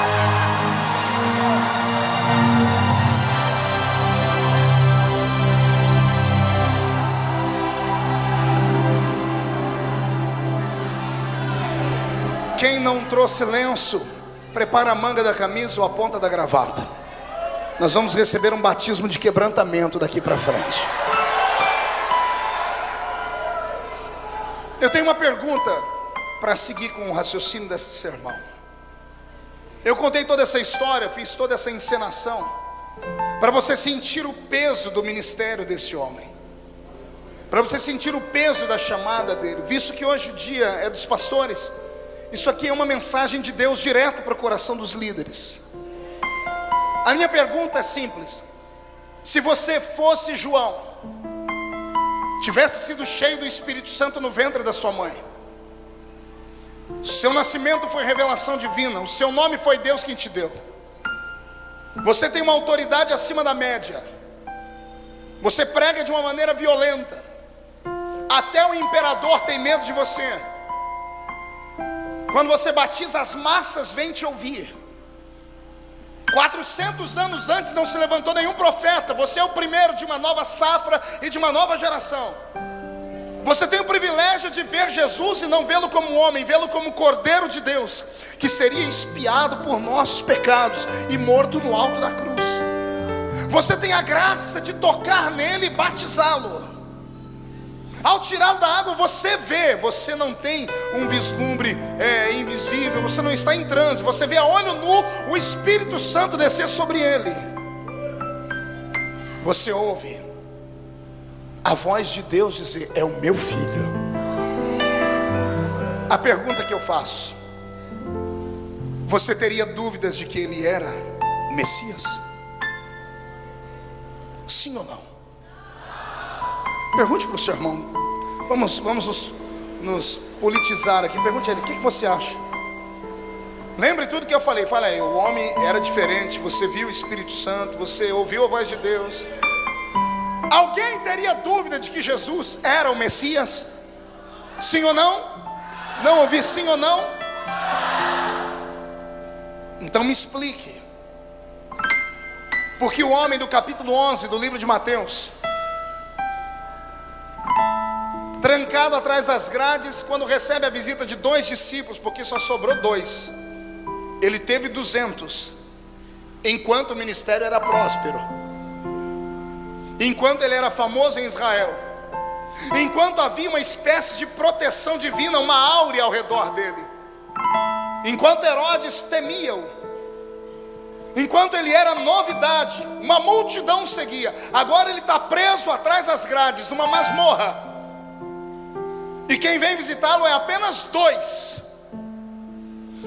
Quem não trouxe lenço, prepara a manga da camisa ou a ponta da gravata. Nós vamos receber um batismo de quebrantamento daqui para frente. Eu tenho uma pergunta para seguir com o raciocínio desse sermão. Eu contei toda essa história, fiz toda essa encenação para você sentir o peso do ministério desse homem, para você sentir o peso da chamada dele. Visto que hoje o dia é dos pastores, isso aqui é uma mensagem de Deus direto para o coração dos líderes. A minha pergunta é simples: se você fosse João, tivesse sido cheio do Espírito Santo no ventre da sua mãe, seu nascimento foi revelação divina, o seu nome foi Deus quem te deu, você tem uma autoridade acima da média, você prega de uma maneira violenta, até o imperador tem medo de você. Quando você batiza, as massas vêm te ouvir. 400 anos antes não se levantou nenhum profeta. Você é o primeiro de uma nova safra e de uma nova geração. Você tem o privilégio de ver Jesus e não vê-lo como homem, vê-lo como Cordeiro de Deus, que seria expiado por nossos pecados e morto no alto da cruz. Você tem a graça de tocar nele e batizá-lo. Ao tirá-lo da água, você vê, você não tem um vislumbre invisível, você não está em transe, você vê a olho nu o Espírito Santo descer sobre ele. Você ouve a voz de Deus dizer: é o meu filho. A pergunta que eu faço: você teria dúvidas de que ele era o Messias? Sim ou não? Pergunte para o seu irmão. Vamos nos politizar aqui. Pergunte a ele: o que você acha? Lembre tudo que eu falei. Fala aí, o homem era diferente. Você viu o Espírito Santo, você ouviu a voz de Deus. Alguém teria dúvida de que Jesus era o Messias? Sim ou não? Não ouvi sim ou não? Então me explique. Porque o homem do capítulo 11 do livro de Mateus, trancado atrás das grades, quando recebe a visita de 2 discípulos, porque só sobrou 2, ele teve 200, enquanto o ministério era próspero, enquanto ele era famoso em Israel, enquanto havia uma espécie de proteção divina, uma áurea ao redor dele, enquanto Herodes temia-o, enquanto ele era novidade, uma multidão seguia. Agora ele está preso atrás das grades, numa masmorra, e quem vem visitá-lo é apenas 2.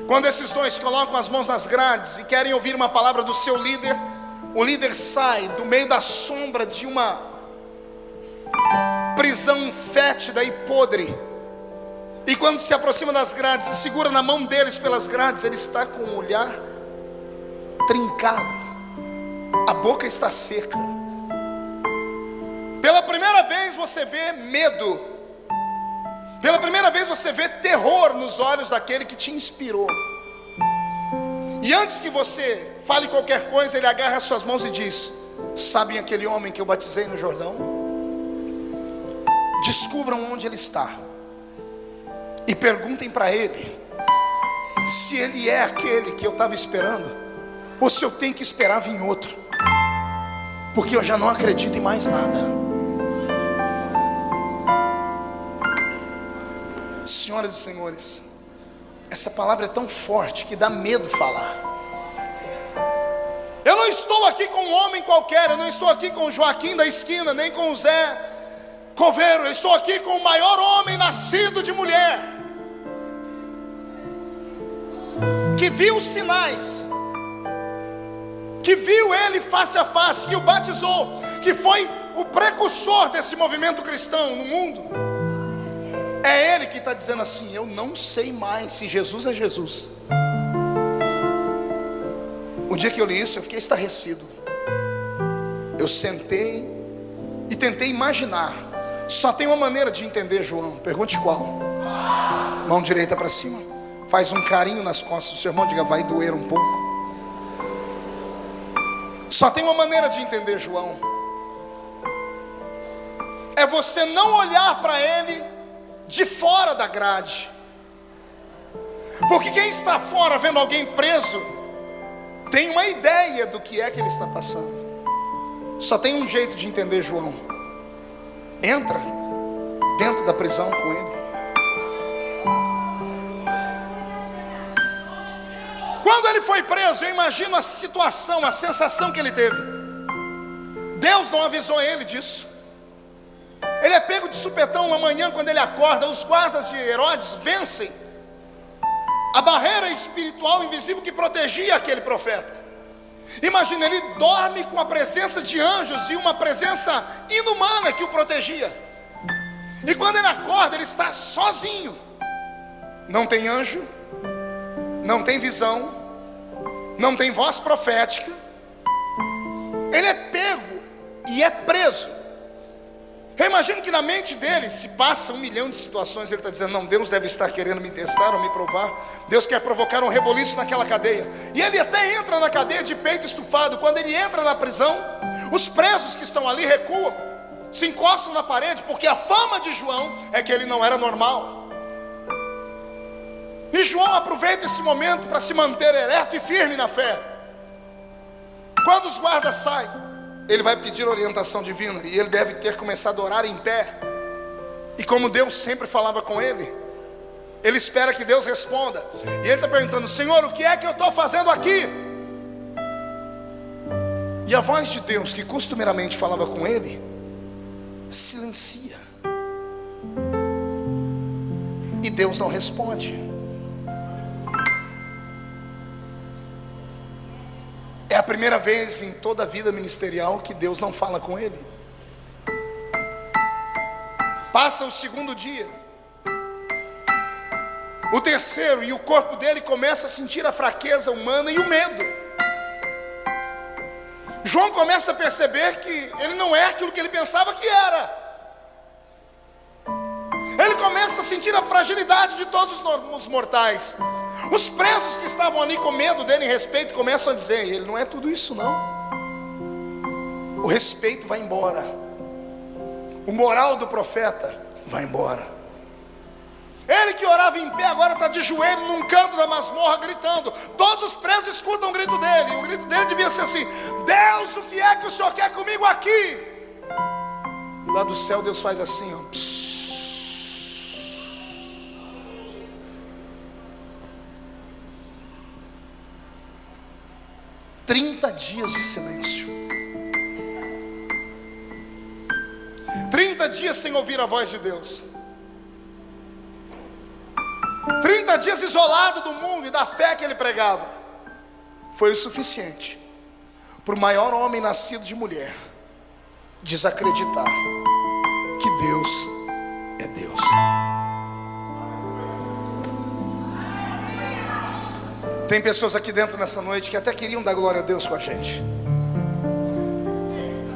Quando esses 2 colocam as mãos nas grades e querem ouvir uma palavra do seu líder, o líder sai do meio da sombra de uma prisão fétida e podre, e quando se aproxima das grades e segura na mão deles pelas grades, ele está com o olhar trincado, a boca está seca. Pela primeira vez você vê medo, pela primeira vez você vê terror nos olhos daquele que te inspirou. E antes que você fale qualquer coisa, ele agarra as suas mãos e diz: sabem aquele homem que eu batizei no Jordão? Descubram onde ele está e perguntem para ele se ele é aquele que eu estava esperando, ou se eu tenho que esperar vir outro, porque eu já não acredito em mais nada. Senhoras e senhores, essa palavra é tão forte que dá medo falar. Eu não estou aqui com um homem qualquer, eu não estou aqui com o Joaquim da esquina, nem com o Zé Coveiro, eu estou aqui com o maior homem nascido de mulher, que viu os sinais, que viu ele face a face, que o batizou, que foi o precursor desse movimento cristão no mundo. É ele que está dizendo assim: eu não sei mais se Jesus é Jesus. O dia que eu li isso, eu fiquei estarrecido. Eu sentei e tentei imaginar. Só tem uma maneira de entender João. Pergunte qual. Mão direita para cima. Faz um carinho nas costas do seu irmão, diga: vai doer um pouco. Só tem uma maneira de entender João. É você não olhar para ele de fora da grade. Porque quem está fora vendo alguém preso tem uma ideia do que é que ele está passando. Só tem um jeito de entender João: entra dentro da prisão com ele. Quando ele foi preso, eu imagino a situação, a sensação que ele teve. Deus não avisou ele disso. Ele é pego de supetão uma manhã, quando ele acorda, os guardas de Herodes vencem a barreira espiritual invisível que protegia aquele profeta. Imagina, ele dorme com a presença de anjos e uma presença inumana que o protegia. E quando ele acorda, ele está sozinho. Não tem anjo, não tem visão, não tem voz profética. Ele é pego e é preso. Eu imagino que na mente dele se passa 1 milhão de situações. Ele está dizendo: não, Deus deve estar querendo me testar ou me provar. Deus quer provocar um reboliço naquela cadeia. E ele até entra na cadeia de peito estufado. Quando ele entra na prisão, os presos que estão ali recuam, se encostam na parede, porque a fama de João é que ele não era normal. E João aproveita esse momento para se manter ereto e firme na fé. Quando os guardas saem, ele vai pedir orientação divina, e ele deve ter começado a orar em pé. E como Deus sempre falava com ele, ele espera que Deus responda. E ele está perguntando: Senhor, o que é que eu estou fazendo aqui? E a voz de Deus, que costumeiramente falava com ele, silencia. E Deus não responde. É a primeira vez em toda a vida ministerial que Deus não fala com ele. Passa o segundo dia, o terceiro, e o corpo dele começa a sentir a fraqueza humana e o medo. João começa a perceber que ele não é aquilo que ele pensava que era. Ele começa a sentir a fragilidade de todos os mortais. Os presos que estavam ali com medo dele, em respeito, começam a dizer: ele não é tudo isso não. O respeito vai embora, o moral do profeta vai embora. Ele que orava em pé agora está de joelho num canto da masmorra gritando. Todos os presos escutam o grito dele. E o grito dele devia ser assim: Deus, o que é que o Senhor quer comigo aqui? E lá do céu Deus faz assim, ó. 30 dias de silêncio. 30 dias sem ouvir a voz de Deus. 30 dias isolado do mundo e da fé que ele pregava. Foi o suficiente para o maior homem nascido de mulher desacreditar que Deus é Deus. Tem pessoas aqui dentro nessa noite que até queriam dar glória a Deus com a gente,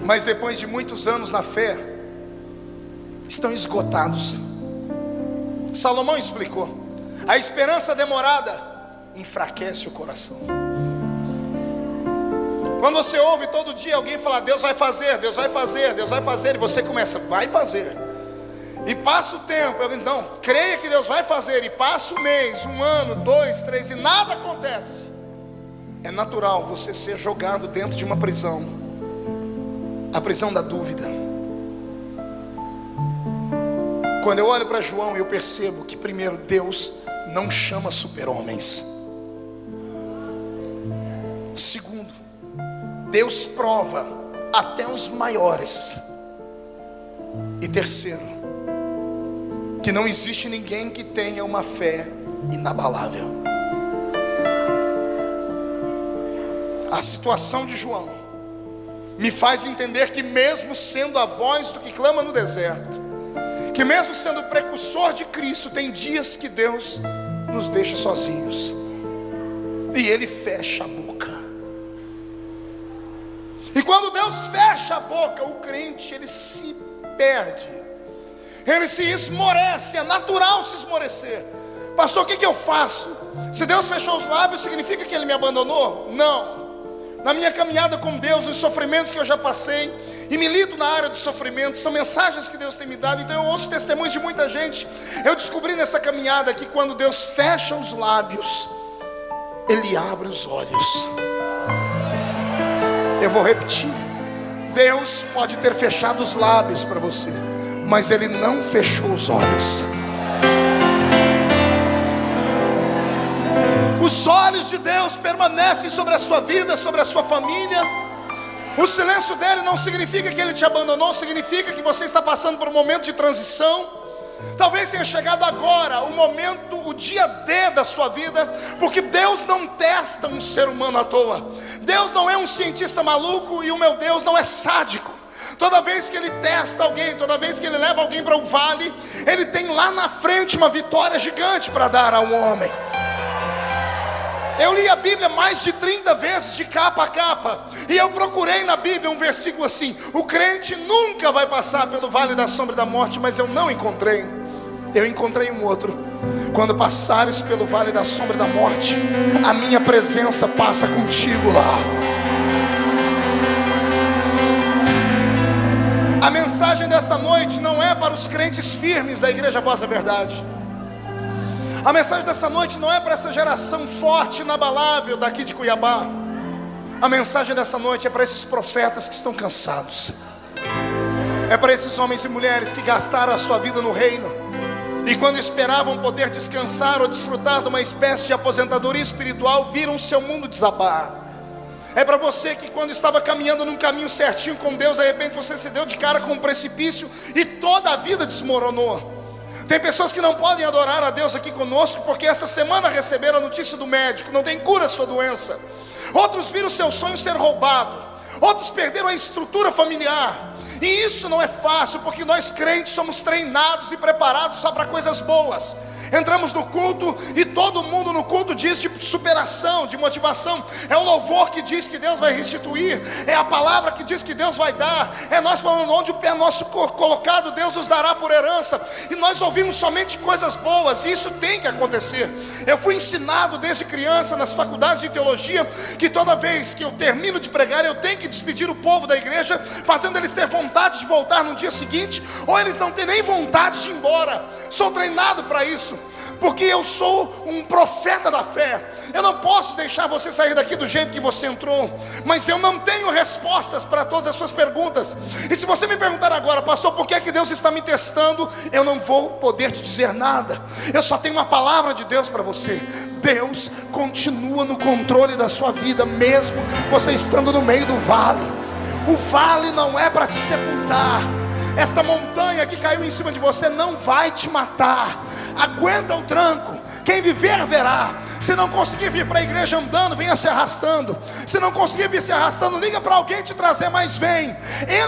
mas depois de muitos anos na fé, estão esgotados. Salomão explicou: a esperança demorada enfraquece o coração. Quando você ouve todo dia alguém falar: Deus vai fazer, Deus vai fazer, Deus vai fazer, e você começa: vai fazer. E passa o tempo, eu não, creia que Deus vai fazer, e passa um mês, um ano, 2, 3, e nada acontece. É natural você ser jogado dentro de uma prisão, a prisão da dúvida. Quando eu olho para João, eu percebo que primeiro, Deus não chama super-homens. Segundo, Deus prova até os maiores. E terceiro, que não existe ninguém que tenha uma fé inabalável. A situação de João me faz entender que mesmo sendo a voz do que clama no deserto, que mesmo sendo o precursor de Cristo, tem dias que Deus nos deixa sozinhos e Ele fecha a boca. E quando Deus fecha a boca, o crente, ele se perde, ele se esmorece. É natural se esmorecer. Pastor, o que eu faço? Se Deus fechou os lábios, significa que Ele me abandonou? Não. Na minha caminhada com Deus, os sofrimentos que eu já passei, e milito na área do sofrimento, são mensagens que Deus tem me dado. Então eu ouço testemunhos de muita gente. Eu descobri nessa caminhada que quando Deus fecha os lábios, Ele abre os olhos. Eu vou repetir: Deus pode ter fechado os lábios para você, mas Ele não fechou os olhos. Os olhos de Deus permanecem sobre a sua vida, sobre a sua família. O silêncio dele não significa que Ele te abandonou, significa que você está passando por um momento de transição. Talvez tenha chegado agora o momento, o dia D da sua vida, porque Deus não testa um ser humano à toa. Deus não é um cientista maluco, e o meu Deus não é sádico. Toda vez que Ele testa alguém, toda vez que Ele leva alguém para o vale, Ele tem lá na frente uma vitória gigante para dar a um homem. Eu li a Bíblia mais de 30 vezes de capa a capa, e eu procurei na Bíblia um versículo assim: o crente nunca vai passar pelo vale da sombra da morte, mas eu não encontrei. Eu encontrei um outro: quando passares pelo vale da sombra da morte, a minha presença passa contigo lá. A mensagem desta noite não é para os crentes firmes da Igreja Voz da Verdade. A mensagem dessa noite não é para essa geração forte, inabalável daqui de Cuiabá. A mensagem dessa noite é para esses profetas que estão cansados. É para esses homens e mulheres que gastaram a sua vida no reino, e quando esperavam poder descansar ou desfrutar de uma espécie de aposentadoria espiritual, viram seu mundo desabar. É para você que quando estava caminhando num caminho certinho com Deus, de repente você se deu de cara com um precipício e toda a vida desmoronou. Tem pessoas que não podem adorar a Deus aqui conosco porque essa semana receberam a notícia do médico: não tem cura a sua doença. Outros viram seu sonho ser roubado. Outros perderam a estrutura familiar. E isso não é fácil, porque nós crentes somos treinados e preparados só para coisas boas. Entramos no culto e todo mundo no culto diz de superação, de motivação. É o louvor que diz que Deus vai restituir, é a palavra que diz que Deus vai dar, é nós falando onde o pé nosso colocado Deus os dará por herança. E nós ouvimos somente coisas boas, e isso tem que acontecer. Eu fui ensinado desde criança nas faculdades de teologia que toda vez que eu termino de pregar, eu tenho que despedir o povo da igreja, fazendo eles ter vontade de voltar no dia seguinte, ou eles não têm nem vontade de ir embora. Sou treinado para isso, porque eu sou um profeta da fé. Eu não posso deixar você sair daqui do jeito que você entrou, mas eu não tenho respostas para todas as suas perguntas. E se você me perguntar agora: pastor, por que é que Deus está me testando? Eu não vou poder te dizer nada. Eu só tenho uma palavra de Deus para você: Deus continua no controle da sua vida, mesmo você estando no meio do vale. O vale não é para te sepultar. Esta montanha que caiu em cima de você não vai te matar. Aguenta o tranco. Quem viver verá. Se não conseguir vir para a igreja andando, venha se arrastando. Se não conseguir vir se arrastando, liga para alguém te trazer, mas vem.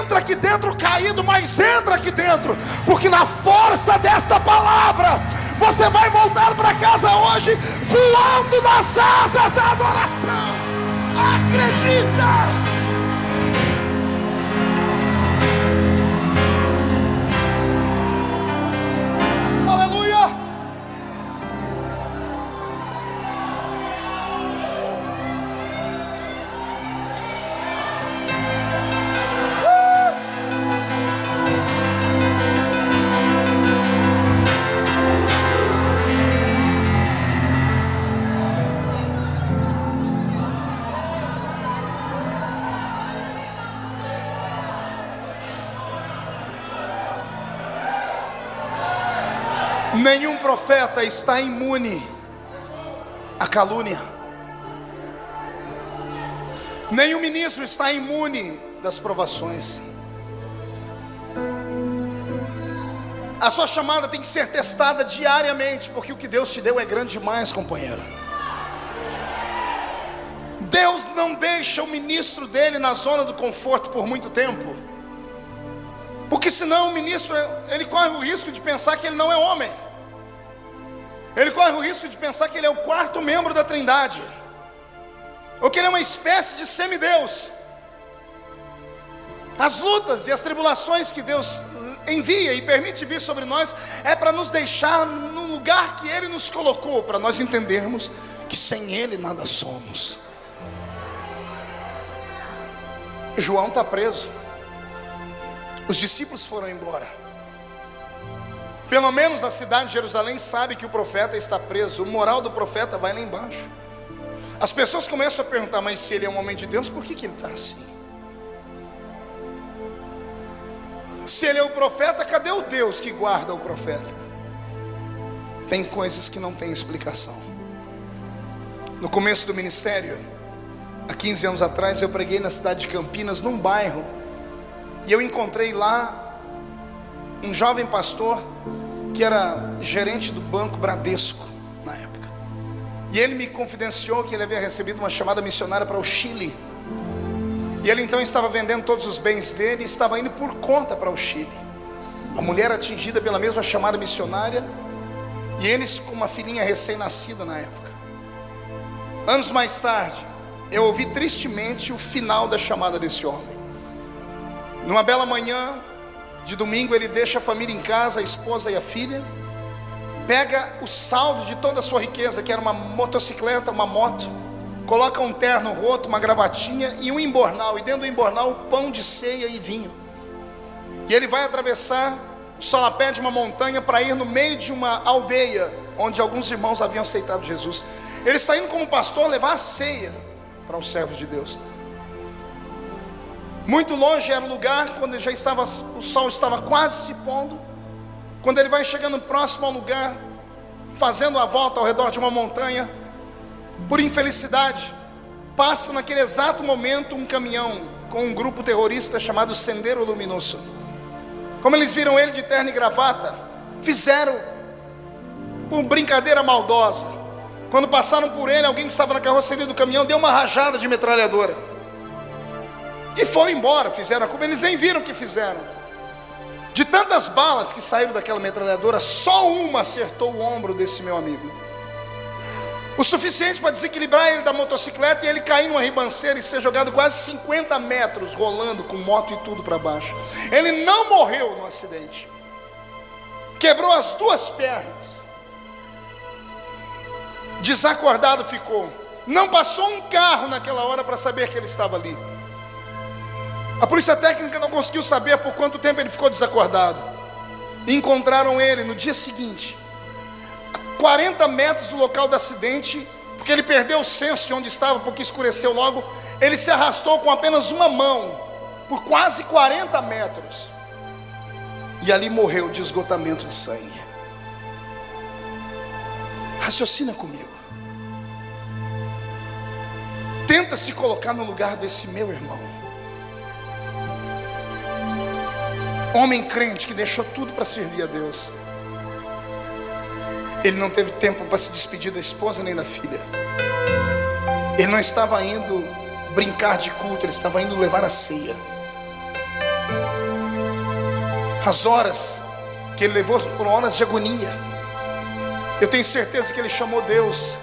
Entra aqui dentro caído, mas entra aqui dentro, porque na força desta palavra você vai voltar para casa hoje voando nas asas da adoração. Acredita! Nenhum profeta está imune à calúnia. Nenhum ministro está imune das provações. A sua chamada tem que ser testada diariamente, porque o que Deus te deu é grande demais, companheiro. Deus não deixa o ministro dele na zona do conforto por muito tempo, porque senão o ministro, ele corre o risco de pensar que ele não é homem. Ele corre o risco de pensar que ele é o quarto membro da Trindade, ou que ele é uma espécie de semideus. As lutas e as tribulações que Deus envia e permite vir sobre nós é para nos deixar no lugar que Ele nos colocou, para nós entendermos que sem Ele nada somos. João está preso. Os discípulos foram embora. Pelo menos a cidade de Jerusalém sabe que o profeta está preso. O moral do profeta vai lá embaixo. As pessoas começam a perguntar: mas se ele é um homem de Deus, por que ele está assim? Se ele é o profeta, cadê o Deus que guarda o profeta? Tem coisas que não têm explicação. No começo do ministério, há 15 anos atrás, eu preguei na cidade de Campinas, num bairro, e eu encontrei lá um jovem pastor que era gerente do Banco Bradesco na época. E ele me confidenciou que ele havia recebido uma chamada missionária para o Chile. E ele então estava vendendo todos os bens dele e estava indo por conta para o Chile. A mulher atingida pela mesma chamada missionária, e eles com uma filhinha recém-nascida na época. Anos mais tarde, eu ouvi tristemente o final da chamada desse homem. Numa bela manhã de domingo, ele deixa a família em casa, a esposa e a filha, pega o saldo de toda a sua riqueza, que era uma motocicleta, uma moto, coloca um terno roto, uma gravatinha e um embornal, e dentro do embornal pão de ceia e vinho. E ele vai atravessar o solapé de uma montanha para ir no meio de uma aldeia onde alguns irmãos haviam aceitado Jesus. Ele está indo como pastor levar a ceia para os servos de Deus. Muito longe era o lugar, quando já estava, o sol estava quase se pondo. Quando ele vai chegando próximo ao lugar, fazendo a volta ao redor de uma montanha, por infelicidade, passa naquele exato momento um caminhão com um grupo terrorista chamado Sendero Luminoso. Como eles viram ele de terno e gravata, fizeram por brincadeira maldosa. Quando passaram por ele, alguém que estava na carroceria do caminhão deu uma rajada de metralhadora e foram embora, fizeram a culpa. Eles nem viram o que fizeram. De tantas balas que saíram daquela metralhadora, só uma acertou o ombro desse meu amigo, o suficiente para desequilibrar ele da motocicleta e ele cair numa ribanceira e ser jogado quase 50 metros, rolando com moto e tudo para baixo. Ele não morreu no acidente, quebrou as duas pernas, desacordado ficou. Não passou um carro naquela hora para saber que ele estava ali. A polícia técnica não conseguiu saber por quanto tempo ele ficou desacordado. Encontraram ele no dia seguinte, 40 metros do local do acidente, porque ele perdeu o senso de onde estava, porque escureceu logo. Ele se arrastou com apenas uma mão por quase 40 metros e ali morreu de esgotamento de sangue. Raciocina comigo. Tenta se colocar no lugar desse meu irmão, homem crente que deixou tudo para servir a Deus. Ele não teve tempo para se despedir da esposa nem da filha. Ele não estava indo brincar de culto, ele estava indo levar a ceia. As horas que ele levou foram horas de agonia. Eu tenho certeza que ele chamou Deus.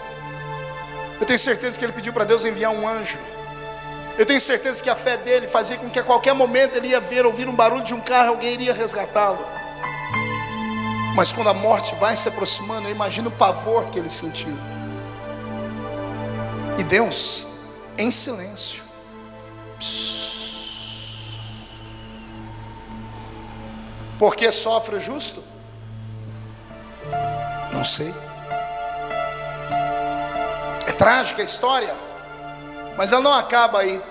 Eu tenho certeza que ele pediu para Deus enviar um anjo. Eu tenho certeza que a fé dele fazia com que a qualquer momento ele ia ouvir um barulho de um carro, alguém iria resgatá-lo. Mas quando a morte vai se aproximando, eu imagino o pavor que ele sentiu. E Deus, em silêncio, por que sofre o justo? Não sei. É trágica a história, mas ela não acaba aí.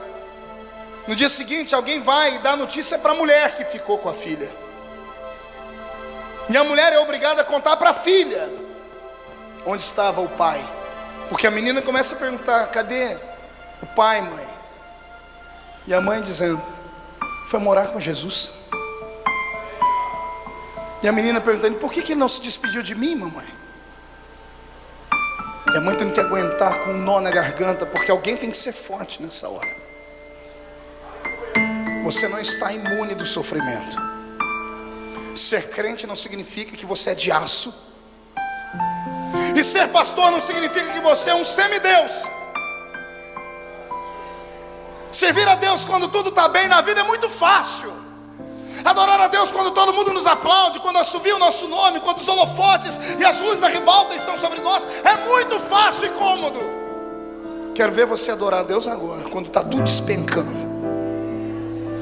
No dia seguinte, alguém vai e dá notícia para a mulher que ficou com a filha. E a mulher é obrigada a contar para a filha onde estava o pai. Porque a menina começa a perguntar: cadê o pai, mãe? E a mãe dizendo: foi morar com Jesus. E a menina perguntando: por que ele não se despediu de mim, mamãe? E a mãe tendo que aguentar com um nó na garganta, porque alguém tem que ser forte nessa hora. Você não está imune do sofrimento. Ser crente não significa que você é de aço. E ser pastor não significa que você é um semideus. Servir a Deus quando tudo está bem na vida é muito fácil. Adorar a Deus quando todo mundo nos aplaude, quando assovia o nosso nome, quando os holofotes e as luzes da ribalta estão sobre nós, é muito fácil e cômodo. Quero ver você adorar a Deus agora, quando está tudo despencando.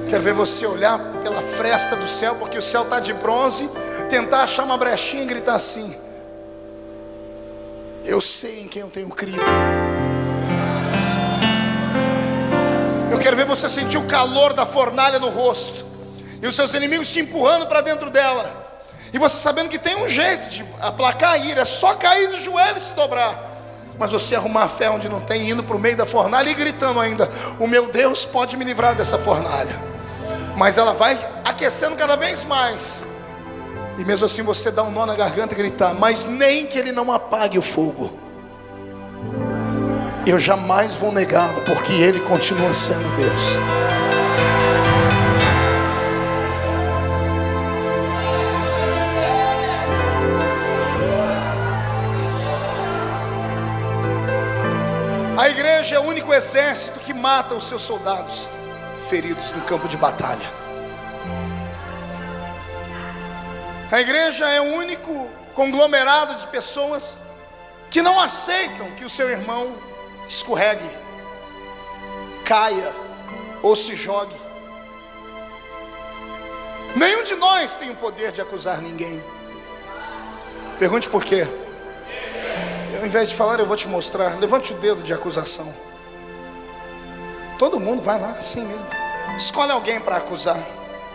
Quero ver você olhar pela fresta do céu, porque o céu está de bronze, tentar achar uma brechinha e gritar assim: eu sei em quem eu tenho crido. Eu quero ver você sentir o calor da fornalha no rosto, e os seus inimigos te empurrando para dentro dela, e você sabendo que tem um jeito de aplacar a ira, é só cair do joelho e se dobrar. Mas você arrumar a fé onde não tem, indo para o meio da fornalha e gritando ainda: o meu Deus pode me livrar dessa fornalha. Mas ela vai aquecendo cada vez mais, e mesmo assim você dá um nó na garganta e gritar: mas nem que ele não apague o fogo, eu jamais vou negá-lo, porque ele continua sendo Deus. A igreja é o único exército que mata os seus soldados feridos no campo de batalha. A igreja é o único conglomerado de pessoas que não aceitam que o seu irmão escorregue, caia ou se jogue. Nenhum de nós tem o poder de acusar ninguém. Pergunte por quê. Ao invés de falar, eu vou te mostrar. Levante o dedo de acusação. Todo mundo vai lá, sem medo. Escolhe alguém para acusar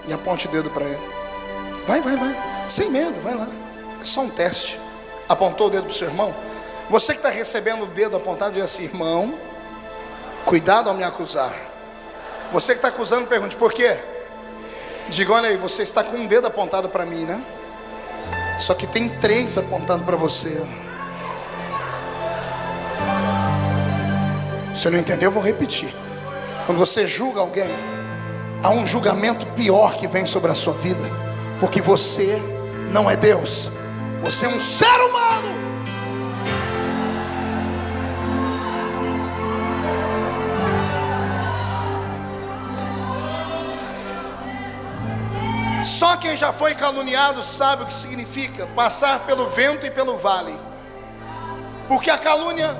e aponte o dedo para ele. Vai, sem medo, vai lá. É só um teste. Apontou o dedo para o seu irmão? Você que está recebendo o dedo apontado, diz assim: irmão, Cuidado ao me acusar. Você que está acusando, pergunte por quê? Diga, olha aí, você está com um dedo apontado para mim, né? Só que tem 3 apontando para você. Você não entendeu? Eu vou repetir. Quando você julga alguém, há um julgamento pior que vem sobre a sua vida, porque você não é Deus, você é um ser humano. Só quem já foi caluniado sabe o que significa passar pelo vento e pelo vale, porque a calúnia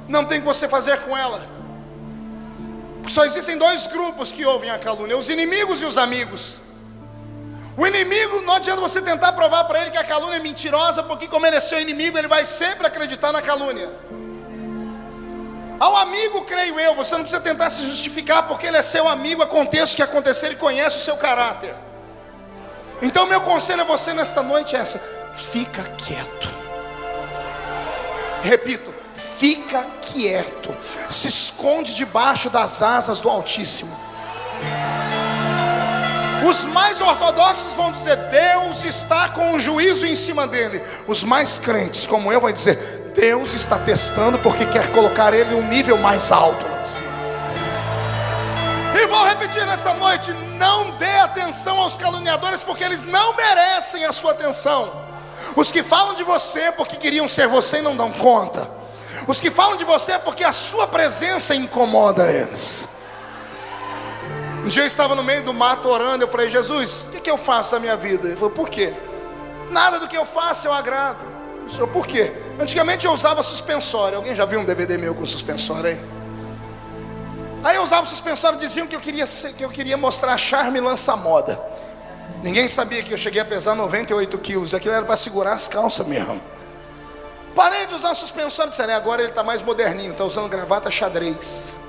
não tem o que você fazer com ela, porque só existem 2 grupos que ouvem a calúnia: os inimigos e os amigos. O inimigo, não adianta você tentar provar para ele que a calúnia é mentirosa, porque como ele é seu inimigo, ele vai sempre acreditar na calúnia. Ao amigo, creio eu, você não precisa tentar se justificar, porque ele é seu amigo, aconteça o que acontecer, ele conhece o seu caráter. Então meu conselho a você nesta noite é essa: fica quieto. Repito, fica quieto. Se esconde debaixo das asas do Altíssimo. Os mais ortodoxos vão dizer: Deus está com um juízo em cima dele. Os mais crentes, como eu, vão dizer: Deus está testando porque quer colocar ele em um nível mais alto lá em cima. E vou repetir nessa noite: não dê atenção aos caluniadores, porque eles não merecem a sua atenção. Os que falam de você porque queriam ser você e não dão conta. Os que falam de você porque a sua presença incomoda eles. Um dia eu estava no meio do mato orando, eu falei: Jesus, o que eu faço da minha vida? Ele falou: por quê? Nada do que eu faço eu agrado. Eu disse: por quê? Antigamente eu usava suspensório. Alguém já viu um DVD meu com suspensório aí? Aí eu usava suspensório, diziam que eu queria mostrar charme e lança-moda. Ninguém sabia que eu cheguei a pesar 98 quilos. Aquilo era para segurar as calças mesmo. Parei de usar suspensório, disseram: agora ele está mais moderninho, está usando gravata xadrez.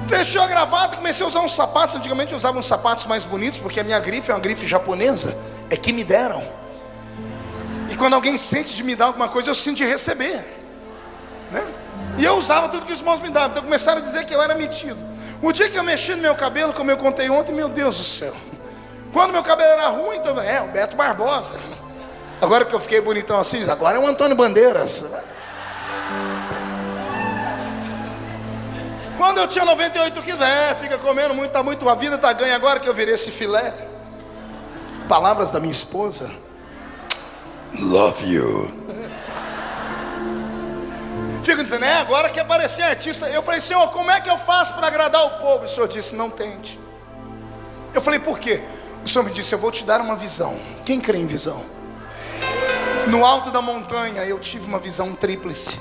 Fechou a gravata, comecei a usar uns sapatos. Antigamente eu usava uns sapatos mais bonitos, porque a minha grife é uma grife japonesa, é que me deram. E quando alguém sente de me dar alguma coisa, eu sinto de receber, né? E eu usava tudo que os irmãos me davam. Então começaram a dizer que eu era metido. O dia que eu mexi no meu cabelo, como eu contei ontem, meu Deus do céu, quando meu cabelo era ruim, então o Beto Barbosa. Agora que eu fiquei bonitão assim, agora é o Antônio Bandeiras. Quando eu tinha 98 quilos, fica comendo muito, tá muito, a vida tá ganha. Agora que eu virei esse filé. Palavras da minha esposa: love you. Fico dizendo: agora quer parecer artista. Eu falei: Senhor, como é que eu faço para agradar o povo? O Senhor disse: não tente. Eu falei: por quê? O Senhor me disse: eu vou te dar uma visão. Quem crê em visão? No alto da montanha eu tive uma visão tríplice.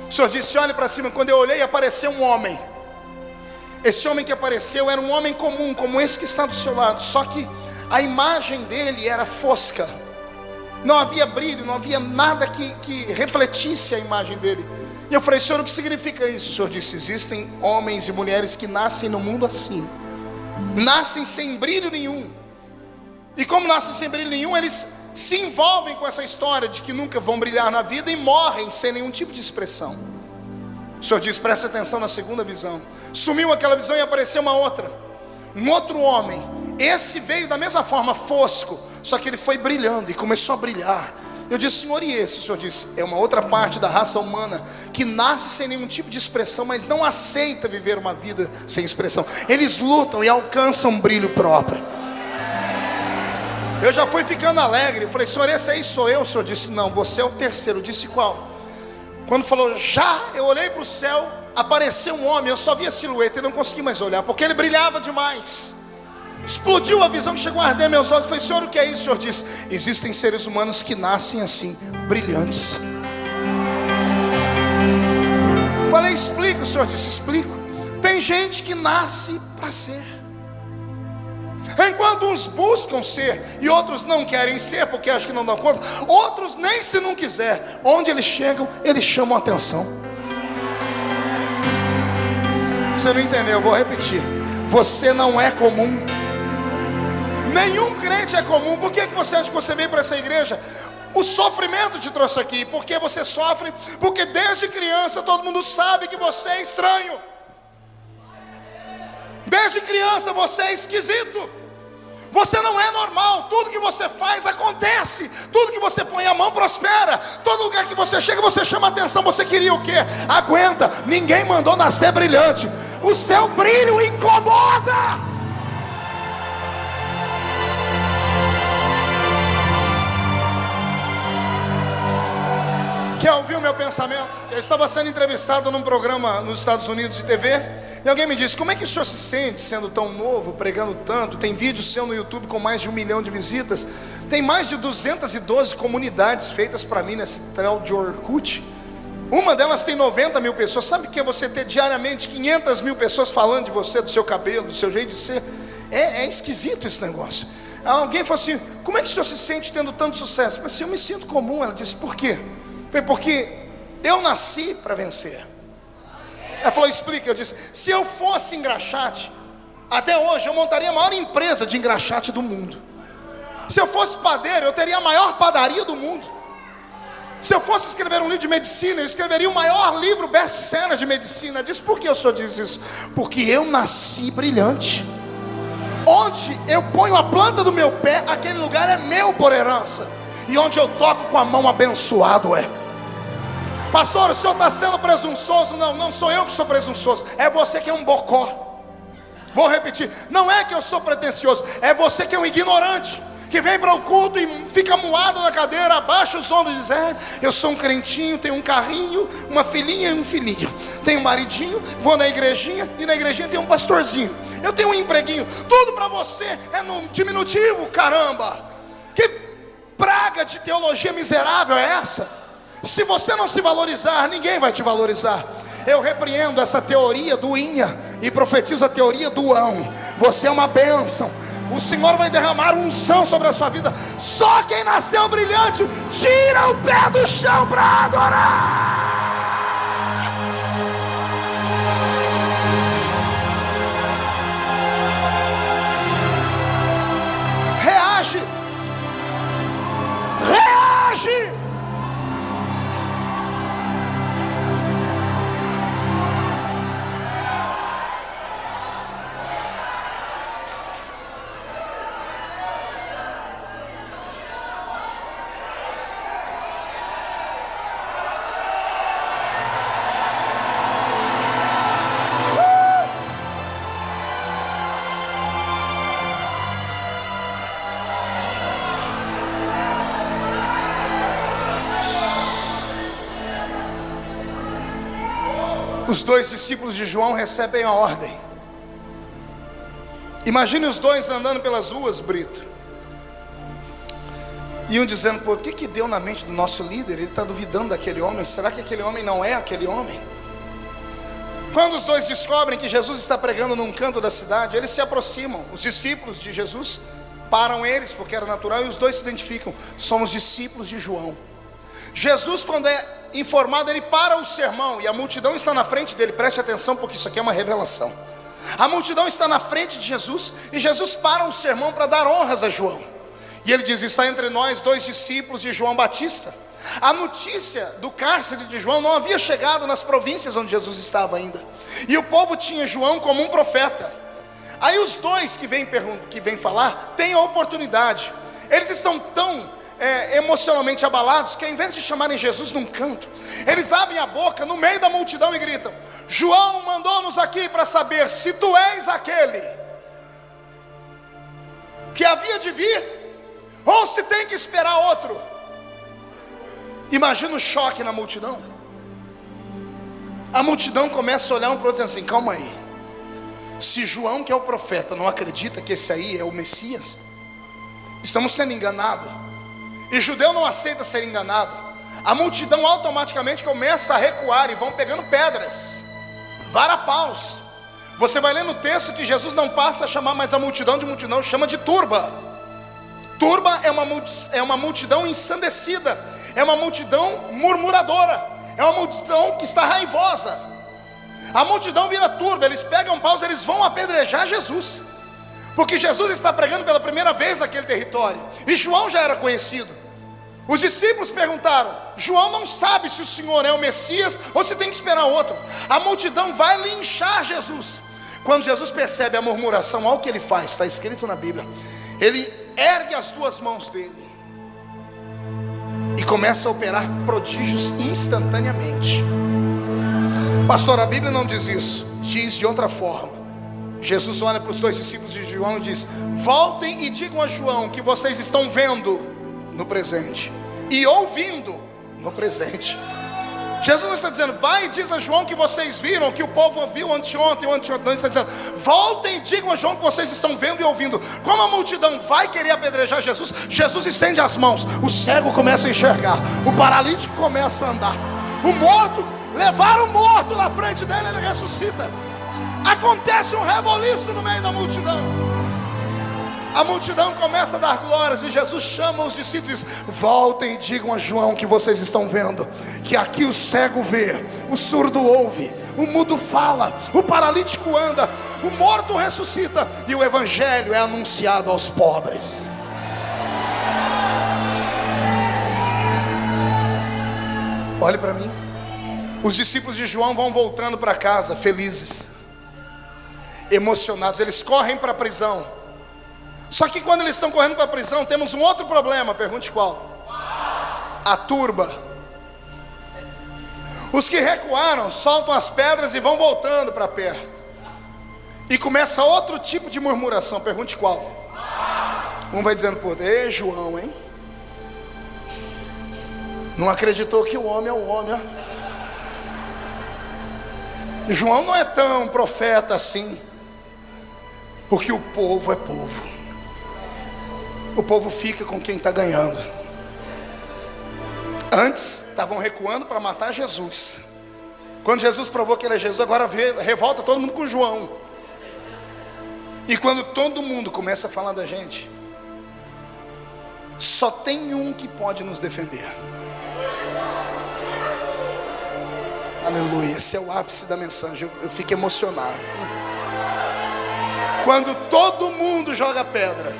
O Senhor disse: olhe para cima. Quando eu olhei, apareceu um homem. Esse homem que apareceu era um homem comum, como esse que está do seu lado, só que a imagem dele era fosca. Não havia brilho, não havia nada que refletisse a imagem dele. E eu falei: Senhor, o que significa isso? O Senhor disse: existem homens e mulheres que nascem no mundo assim, nascem sem brilho nenhum. E como nascem sem brilho nenhum, eles se envolvem com essa história de que nunca vão brilhar na vida e morrem sem nenhum tipo de expressão. O Senhor diz: presta atenção na segunda visão. Sumiu aquela visão e apareceu uma outra. Um outro homem. Esse veio da mesma forma, fosco, só que ele foi brilhando e começou a brilhar. Eu disse: Senhor, e esse? O Senhor disse: é uma outra parte da raça humana que nasce sem nenhum tipo de expressão, mas não aceita viver uma vida sem expressão. Eles lutam e alcançam um brilho próprio. Eu já fui ficando alegre. Eu falei: Senhor, esse aí sou eu? O Senhor disse: não, você é o terceiro. Eu disse: qual? Quando falou já, eu olhei para o céu, apareceu um homem. Eu só vi a silhueta e não consegui mais olhar, porque ele brilhava demais. Explodiu a visão, que chegou a arder meus olhos. Eu falei: Senhor, o que é isso? O Senhor disse: existem seres humanos que nascem assim, brilhantes. Falei: explica. O Senhor disse: explico. Tem gente que nasce para ser. Enquanto uns buscam ser e outros não querem ser porque acham que não dão conta, outros nem se não quiser, onde eles chegam, eles chamam a atenção. Você não entendeu? Eu vou repetir: você não é comum. Nenhum crente é comum. Por que você acha que você veio para essa igreja? O sofrimento te trouxe aqui. Por que você sofre? Porque desde criança todo mundo sabe que você é estranho. Desde criança você é esquisito. Você não é normal. Tudo que você faz acontece. Tudo que você põe a mão prospera. Todo lugar que você chega você chama atenção. Você queria o quê? Aguenta. Ninguém mandou nascer brilhante. O seu brilho incomoda. Quer ouvir o meu pensamento? Eu estava sendo entrevistado num programa nos Estados Unidos de TV, e alguém me disse: como é que o senhor se sente sendo tão novo, pregando tanto? Tem vídeo seu no YouTube com mais de 1 milhão de visitas, tem mais de 212 comunidades feitas para mim nesse tal de Orkut. Uma delas tem 90 mil pessoas. Sabe o que é você ter diariamente 500 mil pessoas falando de você, do seu cabelo, do seu jeito de ser? É esquisito esse negócio. Alguém falou assim: como é que o senhor se sente tendo tanto sucesso? Eu falei assim: eu me sinto comum. Ela disse: por quê? Porque eu nasci para vencer. Ela falou: explica. Eu disse: se eu fosse engraxate, até hoje eu montaria a maior empresa de engraxate do mundo. Se eu fosse padeiro, eu teria a maior padaria do mundo. Se eu fosse escrever um livro de medicina, eu escreveria o maior livro best-seller de medicina. Eu disse: por que o senhor diz isso? Porque eu nasci brilhante. Onde eu ponho a planta do meu pé, aquele lugar é meu por herança. E onde eu toco com a mão, abençoado é. Pastor, o senhor está sendo presunçoso? Não, não sou eu que sou presunçoso. É você que é um bocó. Vou repetir: não é que eu sou pretensioso, é você que é um ignorante, que vem para o culto e fica moado na cadeira, abaixa os ombros e diz: eu sou um crentinho, tenho um carrinho, uma filhinha e um filhinho, tenho um maridinho, vou na igrejinha, e na igrejinha tem um pastorzinho, eu tenho um empreguinho. Tudo para você é no diminutivo, caramba. Que praga de teologia miserável é essa? Se você não se valorizar, ninguém vai te valorizar. Eu repreendo essa teoria do inha e profetizo a teoria do ão. Você é uma bênção. O Senhor vai derramar unção sobre a sua vida. Só quem nasceu brilhante tira o pé do chão para adorar. Reage. Reage. Os dois discípulos de João recebem a ordem. Imagine os dois andando pelas ruas, Brito, e um dizendo: pô, o que deu na mente do nosso líder? Ele está duvidando daquele homem. Será que aquele homem não é aquele homem? Quando os dois descobrem que Jesus está pregando num canto da cidade, eles se aproximam. Os discípulos de Jesus param eles, porque era natural, e os dois se identificam: somos discípulos de João. Jesus, quando é informado, ele para o sermão, e a multidão está na frente dele. Preste atenção, porque isso aqui é uma revelação. A multidão está na frente de Jesus, e Jesus para o sermão para dar honras a João. E ele diz: está entre nós 2 discípulos de João Batista. A notícia do cárcere de João não havia chegado nas províncias onde Jesus estava ainda, e o povo tinha João como um profeta. Aí os dois que vêm falar têm a oportunidade. Eles estão tão emocionalmente abalados, que ao invés de chamarem Jesus num canto, eles abrem a boca no meio da multidão e gritam: João mandou-nos aqui para saber se tu és aquele que havia de vir, ou se tem que esperar outro. Imagina o choque na multidão. A multidão começa a olhar um para o outro dizendo assim: calma aí, se João, que é o profeta, não acredita que esse aí é o Messias, estamos sendo enganados. E judeu não aceita ser enganado. A multidão automaticamente começa a recuar e vão pegando pedras, varapaus. Você vai ler no texto que Jesus não passa a chamar mais a multidão de multidão, chama de turba. Turba é uma multidão ensandecida, é uma multidão murmuradora, é uma multidão que está raivosa. A multidão vira turba, eles pegam paus, eles vão apedrejar Jesus, porque Jesus está pregando pela primeira vez naquele território, e João já era conhecido. Os discípulos perguntaram: João não sabe se o Senhor é o Messias ou se tem que esperar outro. A multidão vai linchar Jesus. Quando Jesus percebe a murmuração, olha o que ele faz, está escrito na Bíblia. Ele ergue as duas mãos dele e começa a operar prodígios instantaneamente. Pastor, a Bíblia não diz isso, diz de outra forma. Jesus olha para os dois discípulos de João e diz: voltem e digam a João que vocês estão vendo no presente e ouvindo no presente. Jesus não está dizendo, vai e diz a João que vocês viram, que o povo ouviu anteontem. Não, ele está dizendo, voltem e digam a João que vocês estão vendo e ouvindo. Como a multidão vai querer apedrejar Jesus, Jesus estende as mãos, o cego começa a enxergar, o paralítico começa a andar, o morto, levaram o morto na frente dele, ele ressuscita. Acontece um reboliço no meio da multidão. A multidão começa a dar glórias e Jesus chama os discípulos e diz: voltem e digam a João que vocês estão vendo, que aqui o cego vê, o surdo ouve, o mudo fala, o paralítico anda, o morto ressuscita e o evangelho é anunciado aos pobres. Olhe para mim. Os discípulos de João vão voltando para casa felizes, emocionados. Eles correm para a prisão. Só que quando eles estão correndo para a prisão, temos um outro problema. Pergunte qual? A turba. Os que recuaram soltam as pedras e vão voltando para perto. E começa outro tipo de murmuração. Pergunte qual? Um vai dizendo para o outro: ei, João, hein? Não acreditou que o homem é o homem, ó. João não é tão profeta assim, porque o povo é povo. O povo fica com quem está ganhando. Antes estavam recuando para matar Jesus. Quando Jesus provou que ele é Jesus, agora revolta todo mundo com João. E quando todo mundo começa a falar da gente, só tem um que pode nos defender. Aleluia, esse é o ápice da mensagem. Eu fico emocionado. Quando todo mundo joga pedra,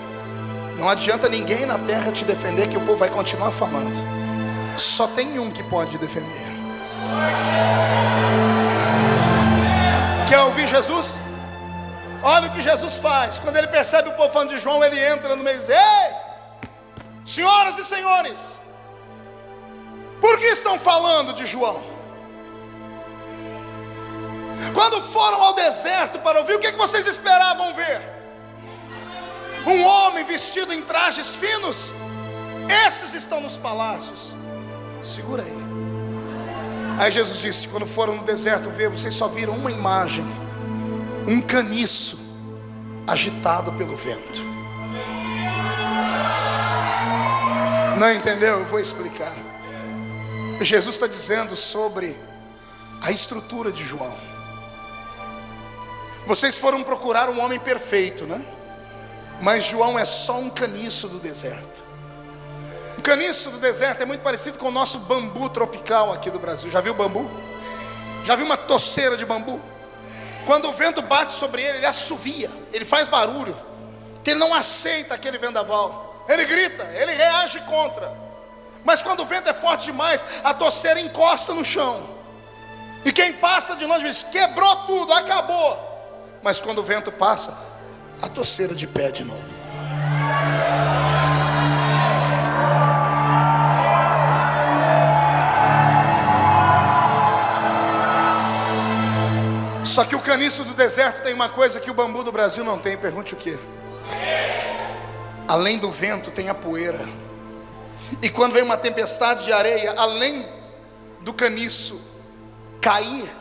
não adianta ninguém na terra te defender, que o povo vai continuar falando. Só tem um que pode defender. Quer ouvir Jesus? Olha o que Jesus faz. Quando ele percebe o povo falando de João, ele entra no meio e diz: ei, senhoras e senhores, por que estão falando de João? Quando foram ao deserto para ouvir, o que vocês esperavam ver? Um homem vestido em trajes finos? Esses estão nos palácios. Segura aí. Aí Jesus disse: quando foram no deserto ver, vocês só viram uma imagem, um caniço agitado pelo vento. Não entendeu? Eu vou explicar. Jesus está dizendo sobre a estrutura de João. Vocês foram procurar um homem perfeito, né? Mas João é só um caniço do deserto. O caniço do deserto é muito parecido com o nosso bambu tropical aqui do Brasil. Já viu bambu? Já viu uma toceira de bambu? Quando o vento bate sobre ele, ele assovia, ele faz barulho, porque ele não aceita aquele vendaval. Ele grita, ele reage contra. Mas quando o vento é forte demais, a toceira encosta no chão. E quem passa de longe diz: quebrou tudo, acabou. Mas quando o vento passa, a toceira de pé de novo. Só que o caniço do deserto tem uma coisa que o bambu do Brasil não tem. Pergunte o quê? Além do vento tem a poeira. E quando vem uma tempestade de areia, além do caniço cair,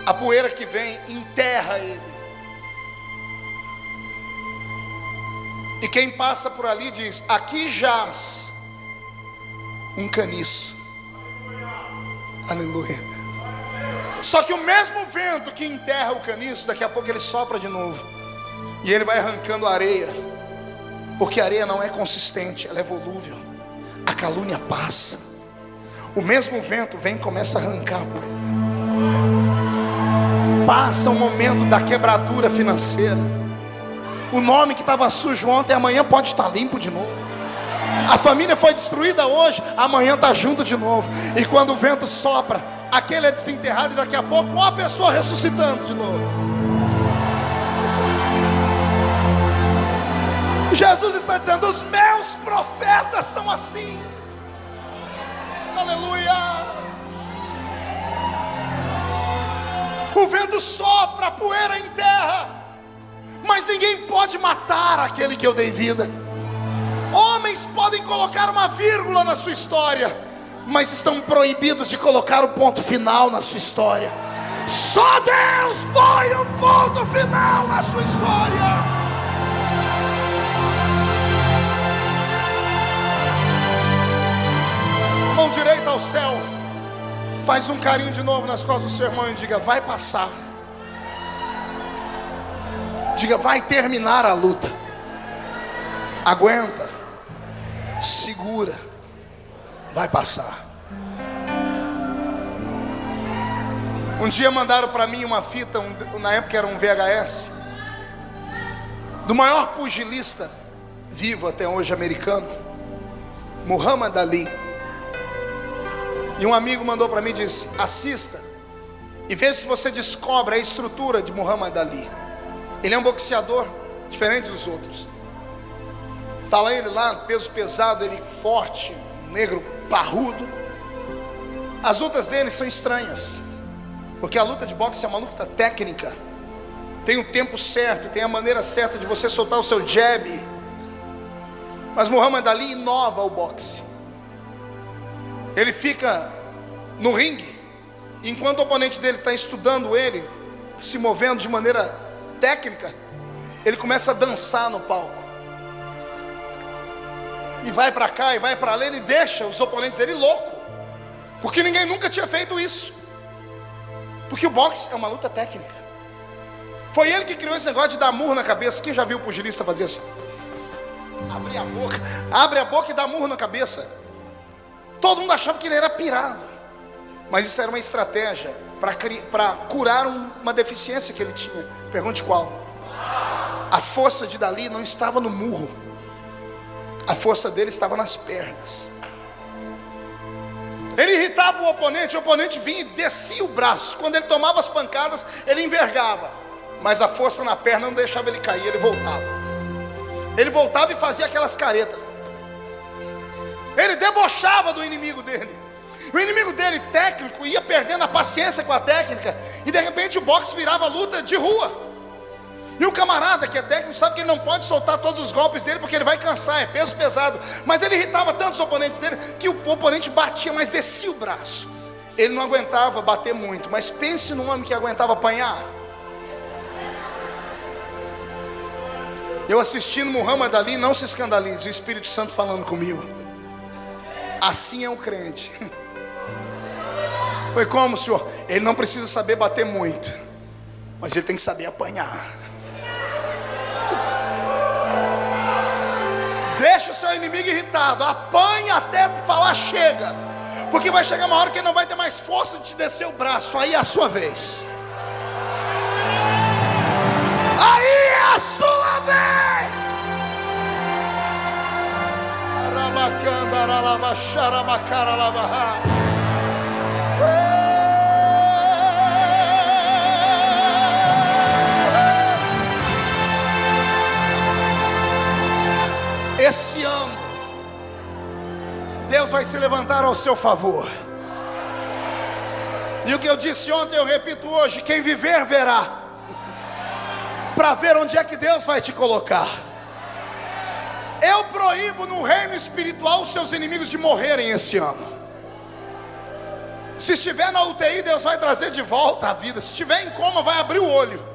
a poeira que vem enterra ele. E quem passa por ali diz: aqui jaz um caniço. Aleluia. Só que o mesmo vento que enterra o caniço, daqui a pouco ele sopra de novo. E ele vai arrancando a areia. Porque a areia não é consistente, ela é volúvel. A calúnia passa. O mesmo vento vem e começa a arrancar a poeira. Passa o momento da quebradura financeira. O nome que estava sujo ontem, amanhã pode estar limpo de novo. A família foi destruída hoje, amanhã está junto de novo. E quando o vento sopra, aquele é desenterrado e daqui a pouco uma pessoa ressuscitando de novo. Jesus está dizendo: os meus profetas são assim. Aleluia. O vento sopra, a poeira enterra, mas ninguém pode matar aquele que eu dei vida. Homens podem colocar uma vírgula na sua história, mas estão proibidos de colocar o ponto final na sua história. Só Deus põe o ponto final na sua história. Mão direita ao céu. Faz um carinho de novo nas costas do seu irmão e diga: vai passar. Diga: vai terminar a luta. Aguenta. Segura. Vai passar. Um dia mandaram para mim uma fita, na época era um VHS, do maior pugilista vivo até hoje americano, Muhammad Ali. E um amigo mandou para mim e disse: assista e veja se você descobre a estrutura de Muhammad Ali. Ele é um boxeador diferente dos outros. Está lá ele lá, peso pesado, ele forte, negro parrudo. As lutas dele são estranhas, porque a luta de boxe é uma luta técnica. Tem o tempo certo, tem a maneira certa de você soltar o seu jab. Mas Muhammad Ali inova o boxe. Ele fica no ringue, enquanto o oponente dele está estudando ele, se movendo de maneira técnica, ele começa a dançar no palco. E vai para cá e vai para lá, ele deixa os oponentes dele louco, porque ninguém nunca tinha feito isso. Porque o boxe é uma luta técnica. Foi ele que criou esse negócio de dar murro na cabeça. Quem já viu o pugilista fazer assim? Abre a boca e dá murro na cabeça. Todo mundo achava que ele era pirado, mas isso era uma estratégia para curar uma deficiência que ele tinha. Pergunte qual? A força de Dali não estava no murro, a força dele estava nas pernas. Ele irritava o oponente vinha e descia o braço. Quando ele tomava as pancadas, ele envergava, mas a força na perna não deixava ele cair. Ele voltava e fazia aquelas caretas. Ele debochava do inimigo dele. O inimigo dele, técnico, ia perdendo a paciência com a técnica, e de repente o boxe virava luta de rua. E o camarada que é técnico sabe que ele não pode soltar todos os golpes dele, porque ele vai cansar, é peso pesado. Mas ele irritava tanto os oponentes dele, que o oponente batia, mas descia o braço. Ele não aguentava bater muito, mas pense num homem que aguentava apanhar. Eu assistindo Muhammad Ali, não se escandalize, o Espírito Santo falando comigo. Assim é o crente. Foi como, senhor? Ele não precisa saber bater muito, mas ele tem que saber apanhar. Deixa o seu inimigo irritado, apanha até falar chega, porque vai chegar uma hora que ele não vai ter mais força de te descer o braço. Aí é a sua vez. Aí é a sua vez. Esse ano, Deus vai se levantar ao seu favor. E o que eu disse ontem, eu repito hoje: quem viver, verá. Para ver onde é que Deus vai te colocar. Eu proíbo no reino espiritual os seus inimigos de morrerem esse ano. Se estiver na UTI, Deus vai trazer de volta a vida. Se estiver em coma, vai abrir o olho.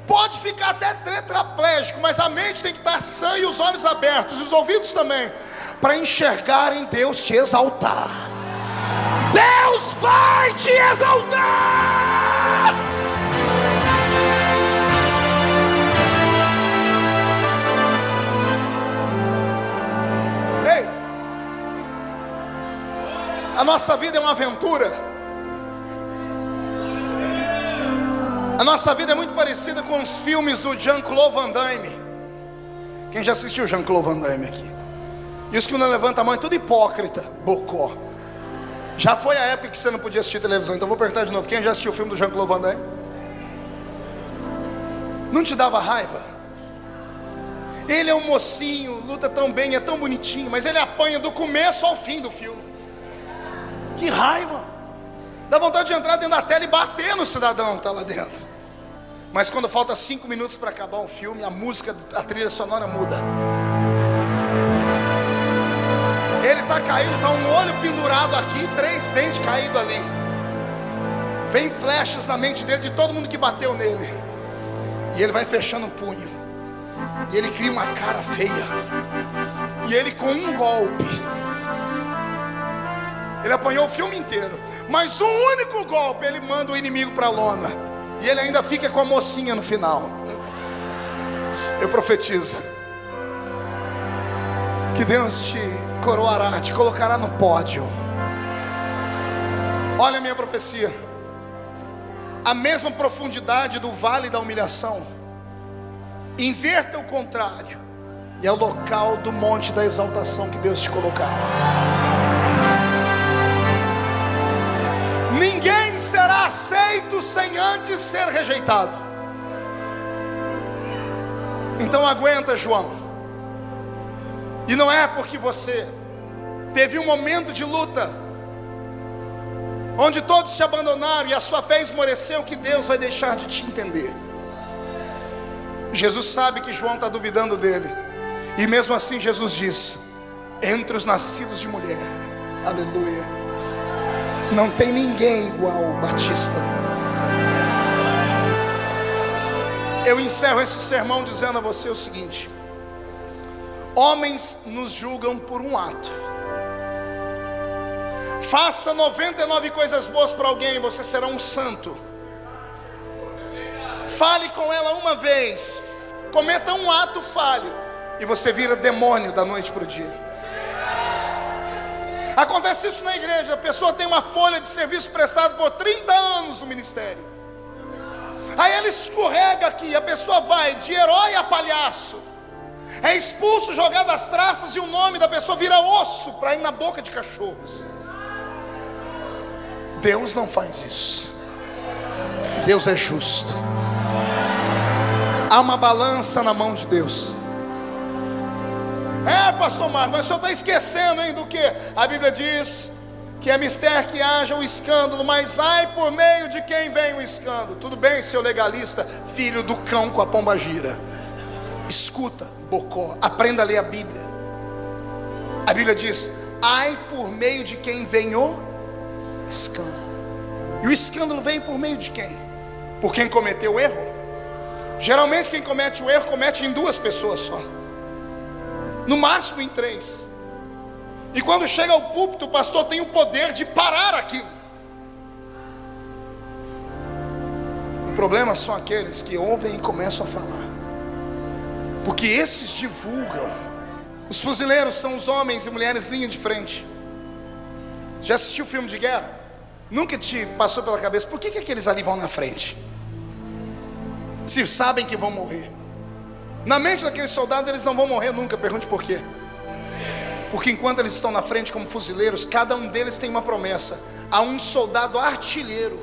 Pode ficar até tetraplégico, mas a mente tem que estar sã e os olhos abertos, e os ouvidos também, para enxergarem Deus te exaltar. Deus vai te exaltar. Ei, a nossa vida é uma aventura. A nossa vida é muito parecida com os filmes do Jean-Claude Van Damme. Quem já assistiu Jean-Claude Van Damme aqui? E os que não levantam a mão é tudo hipócrita, bocó. Já foi a época que você não podia assistir televisão, então vou perguntar de novo: quem já assistiu o filme do Jean-Claude Van Damme? Não te dava raiva? Ele é um mocinho, luta tão bem, é tão bonitinho, mas ele apanha do começo ao fim do filme. Que raiva! Dá vontade de entrar dentro da tela e bater no cidadão que está lá dentro. Mas quando falta 5 minutos para acabar o filme, a música, a trilha sonora muda. Ele está caído, está um olho pendurado aqui, 3 dentes caídos ali. Vem flechas na mente dele de todo mundo que bateu nele. E ele vai fechando o punho. E ele cria uma cara feia. E ele com um golpe, ele apanhou o filme inteiro, mas um único golpe ele manda o inimigo para a lona. E ele ainda fica com a mocinha no final. Eu profetizo que Deus te coroará, te colocará no pódio. Olha a minha profecia. A mesma profundidade do vale da humilhação, inverta o contrário, e é o local do monte da exaltação que Deus te colocará. Ninguém será aceito sem antes ser rejeitado. Então aguenta, João. E não é porque você teve um momento de luta, onde todos te abandonaram e a sua fé esmoreceu, que Deus vai deixar de te entender. Jesus sabe que João está duvidando dele, e mesmo assim Jesus diz: entre os nascidos de mulher, aleluia, não tem ninguém igual ao Batista. Eu encerro este sermão dizendo a você o seguinte: homens nos julgam por um ato. Faça 99 coisas boas para alguém, você será um santo. Fale com ela uma vez, cometa um ato falho, e você vira demônio da noite para o dia. Acontece isso na igreja. A pessoa tem uma folha de serviço prestado por 30 anos no ministério. Aí ela escorrega aqui, a pessoa vai de herói a palhaço, é expulso, jogado às traças, e o nome da pessoa vira osso para ir na boca de cachorros. Deus não faz isso. Deus é justo. Há uma balança na mão de Deus. Pastor Marcos, mas o senhor está esquecendo, hein, do que? A Bíblia diz que é mistério que haja o escândalo, mas ai por meio de quem vem o escândalo. Tudo bem, seu legalista, filho do cão com a pomba gira. Escuta, bocó, aprenda a ler a Bíblia. A Bíblia diz: ai por meio de quem vem o escândalo. E o escândalo veio por meio de quem? Por quem cometeu o erro? Geralmente quem comete o erro comete em 2 pessoas só, no máximo em 3. E quando chega ao púlpito, o pastor tem o poder de parar aquilo. O problema são aqueles que ouvem e começam a falar, porque esses divulgam. Os fuzileiros são os homens e mulheres linha de frente. Já assistiu filme de guerra? Nunca te passou pela cabeça por que aqueles ali vão na frente, se sabem que vão morrer? Na mente daqueles soldados, eles não vão morrer nunca. Pergunte por quê. Porque enquanto eles estão na frente como fuzileiros, cada um deles tem uma promessa. Há um soldado artilheiro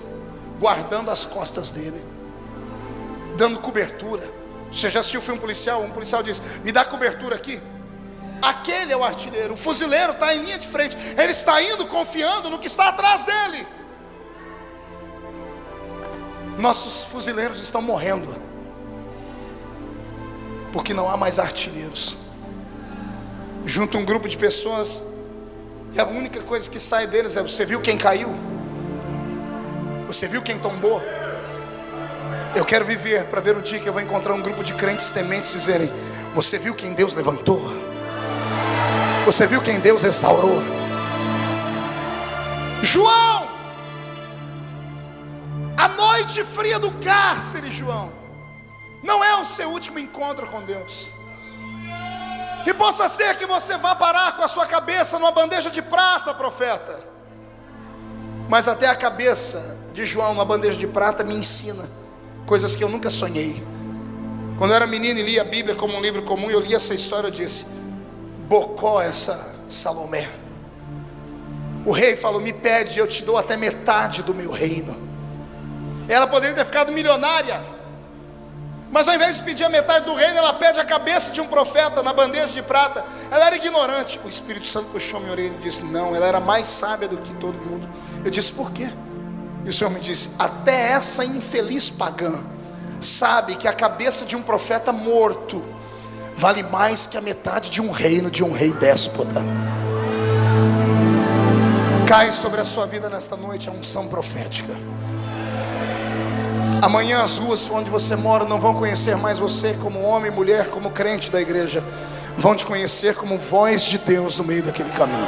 guardando as costas dele, dando cobertura. Você já assistiu o filme policial? Um policial diz: me dá cobertura aqui. Aquele é o artilheiro. O fuzileiro está em linha de frente. Ele está indo confiando no que está atrás dele. Nossos fuzileiros estão morrendo porque não há mais artilheiros. Junta um grupo de pessoas e a única coisa que sai deles é: você viu quem caiu? Você viu quem tombou? Eu quero viver para ver o dia que eu vou encontrar um grupo de crentes tementes dizerem: você viu quem Deus levantou? Você viu quem Deus restaurou? João, a noite fria do cárcere, João, não é o seu último encontro com Deus. E possa ser que você vá parar com a sua cabeça numa bandeja de prata, profeta. Mas até a cabeça de João numa bandeja de prata me ensina coisas que eu nunca sonhei. Quando eu era menino e lia a Bíblia como um livro comum, eu li essa história, eu disse: bocó essa Salomé. O rei falou: me pede, eu te dou até metade do meu reino. Ela poderia ter ficado milionária, Mas ao invés de pedir a metade do reino, ela pede a cabeça de um profeta na bandeja de prata. Ela era ignorante. O Espírito Santo puxou minha orelha e disse: não, ela era mais sábia do que todo mundo. Eu disse: por quê? E o Senhor me disse: até essa infeliz pagã sabe que a cabeça de um profeta morto vale mais que a metade de um reino, de um rei déspota. Cai sobre a sua vida nesta noite a unção profética. Amanhã as ruas onde você mora não vão conhecer mais você como homem, mulher, como crente da igreja. Vão te conhecer como voz de Deus no meio daquele caminho.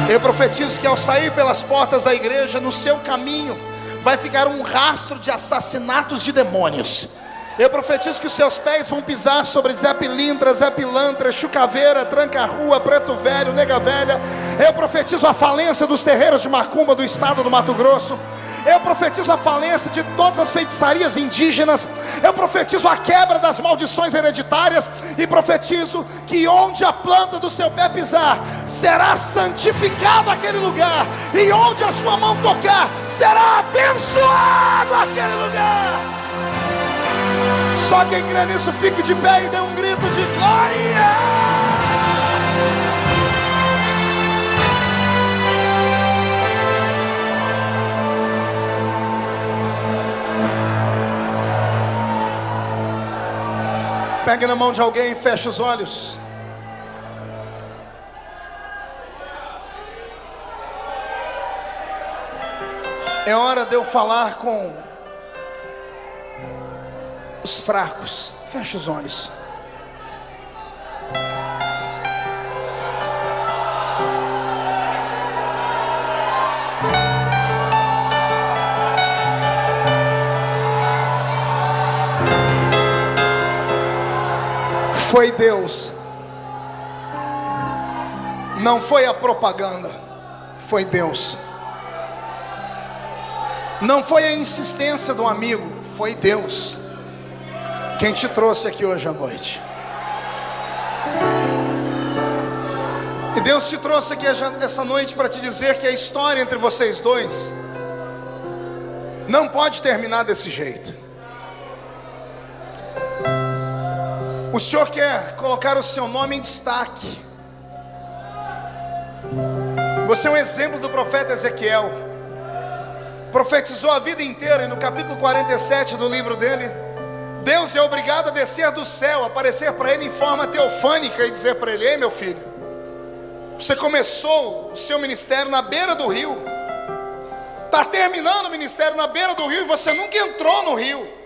Eu profetizo que ao sair pelas portas da igreja, no seu caminho vai ficar um rastro de assassinatos de demônios. Eu profetizo que os seus pés vão pisar sobre Zé Pilintra, Zé Pilantra, Chucaveira, Tranca-Rua, Preto Velho, Nega Velha. Eu profetizo a falência dos terreiros de macumba do estado do Mato Grosso. Eu profetizo a falência de todas as feitiçarias indígenas. Eu profetizo a quebra das maldições hereditárias. E profetizo que onde a planta do seu pé pisar, será santificado aquele lugar. E onde a sua mão tocar, será abençoado aquele lugar. Só quem crê nisso, fique de pé e dê um grito de glória. Pegue na mão de alguém e feche os olhos. É hora de eu falar com os fracos. Feche os olhos. Foi Deus, não foi a propaganda, foi Deus. Não foi a insistência do amigo, foi Deus quem te trouxe aqui hoje à noite. E Deus te trouxe aqui essa noite para te dizer que a história entre vocês dois não pode terminar desse jeito. O Senhor quer colocar o seu nome em destaque. Você é um exemplo do profeta Ezequiel. Profetizou a vida inteira, e no capítulo 47 do livro dele, Deus é obrigado a descer do céu, aparecer para ele em forma teofânica e dizer para ele: ei, meu filho, você começou o seu ministério na beira do rio, está terminando o ministério na beira do rio, e você nunca entrou no rio.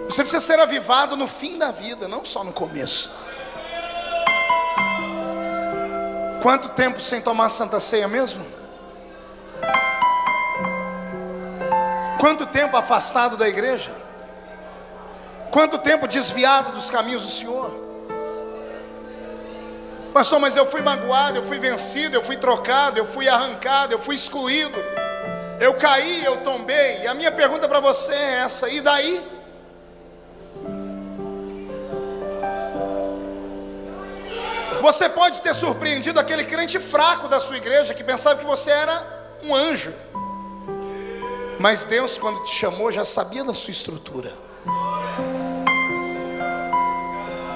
Você precisa ser avivado no fim da vida, não só no começo. Quanto tempo sem tomar Santa Ceia mesmo? Quanto tempo afastado da igreja? Quanto tempo desviado dos caminhos do Senhor? Pastor, mas eu fui magoado, eu fui vencido, eu fui trocado, eu fui arrancado, eu fui excluído, eu caí, eu tombei. E a minha pergunta para você é essa: e daí? Você pode ter surpreendido aquele crente fraco da sua igreja que pensava que você era um anjo. Mas Deus, quando te chamou, já sabia da sua estrutura.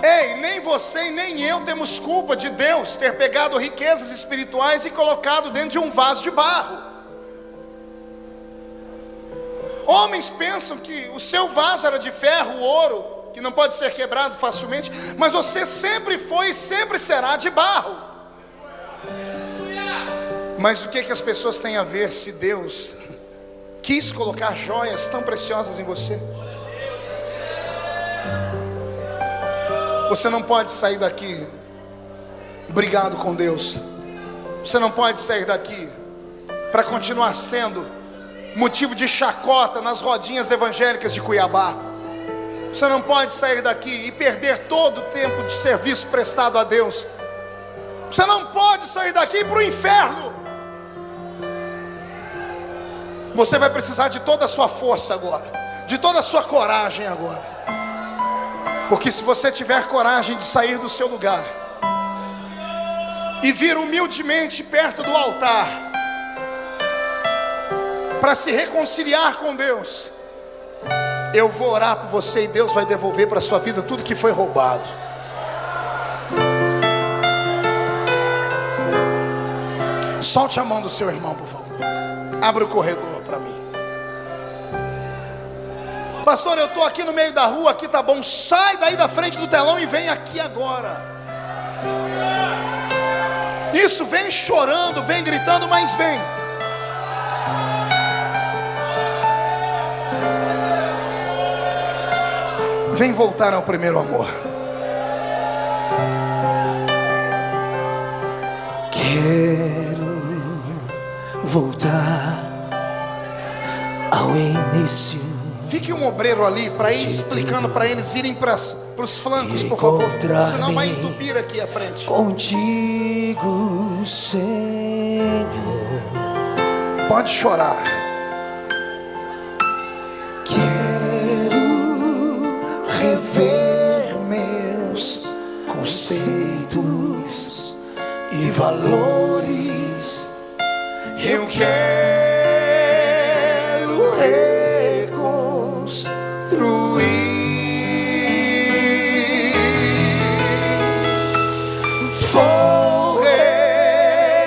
Ei, nem você e nem eu temos culpa de Deus ter pegado riquezas espirituais e colocado dentro de um vaso de barro. Homens pensam que o seu vaso era de ferro, ouro, que não pode ser quebrado facilmente, mas você sempre foi e sempre será de barro. Mas o que as pessoas têm a ver se Deus quis colocar joias tão preciosas em você? Você não pode sair daqui brigado com Deus. Você não pode sair daqui para continuar sendo motivo de chacota nas rodinhas evangélicas de Cuiabá. Você não pode sair daqui e perder todo o tempo de serviço prestado a Deus. Você não pode sair daqui para o inferno. Você vai precisar de toda a sua força agora, de toda a sua coragem agora. Porque se você tiver coragem de sair do seu lugar e vir humildemente perto do altar para se reconciliar com Deus, Eu vou orar por você e Deus vai devolver para a sua vida tudo que foi roubado. Solte a mão do seu irmão, por favor. Abra o corredor para mim. Pastor, eu estou aqui no meio da rua, aqui tá bom. Sai daí da frente do telão e vem aqui agora. Isso, vem chorando, vem gritando, mas vem. Vem voltar ao primeiro amor. Quero voltar ao início. Fique um obreiro ali para ir explicando para eles irem para os flancos, por favor. Senão vai entupir aqui à frente. Contigo, Senhor. Pode chorar. Rever meus conceitos e valores. Eu quero reconstruir. Vou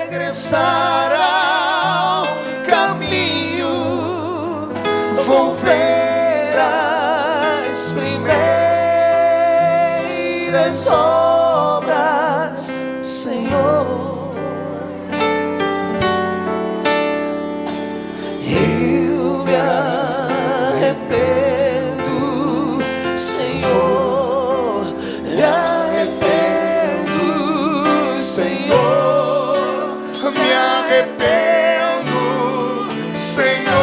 regressar ao caminho. Vou ver as primeiras obras, Senhor. Eu me arrependo, Senhor. Me arrependo, Senhor. Me arrependo, Senhor.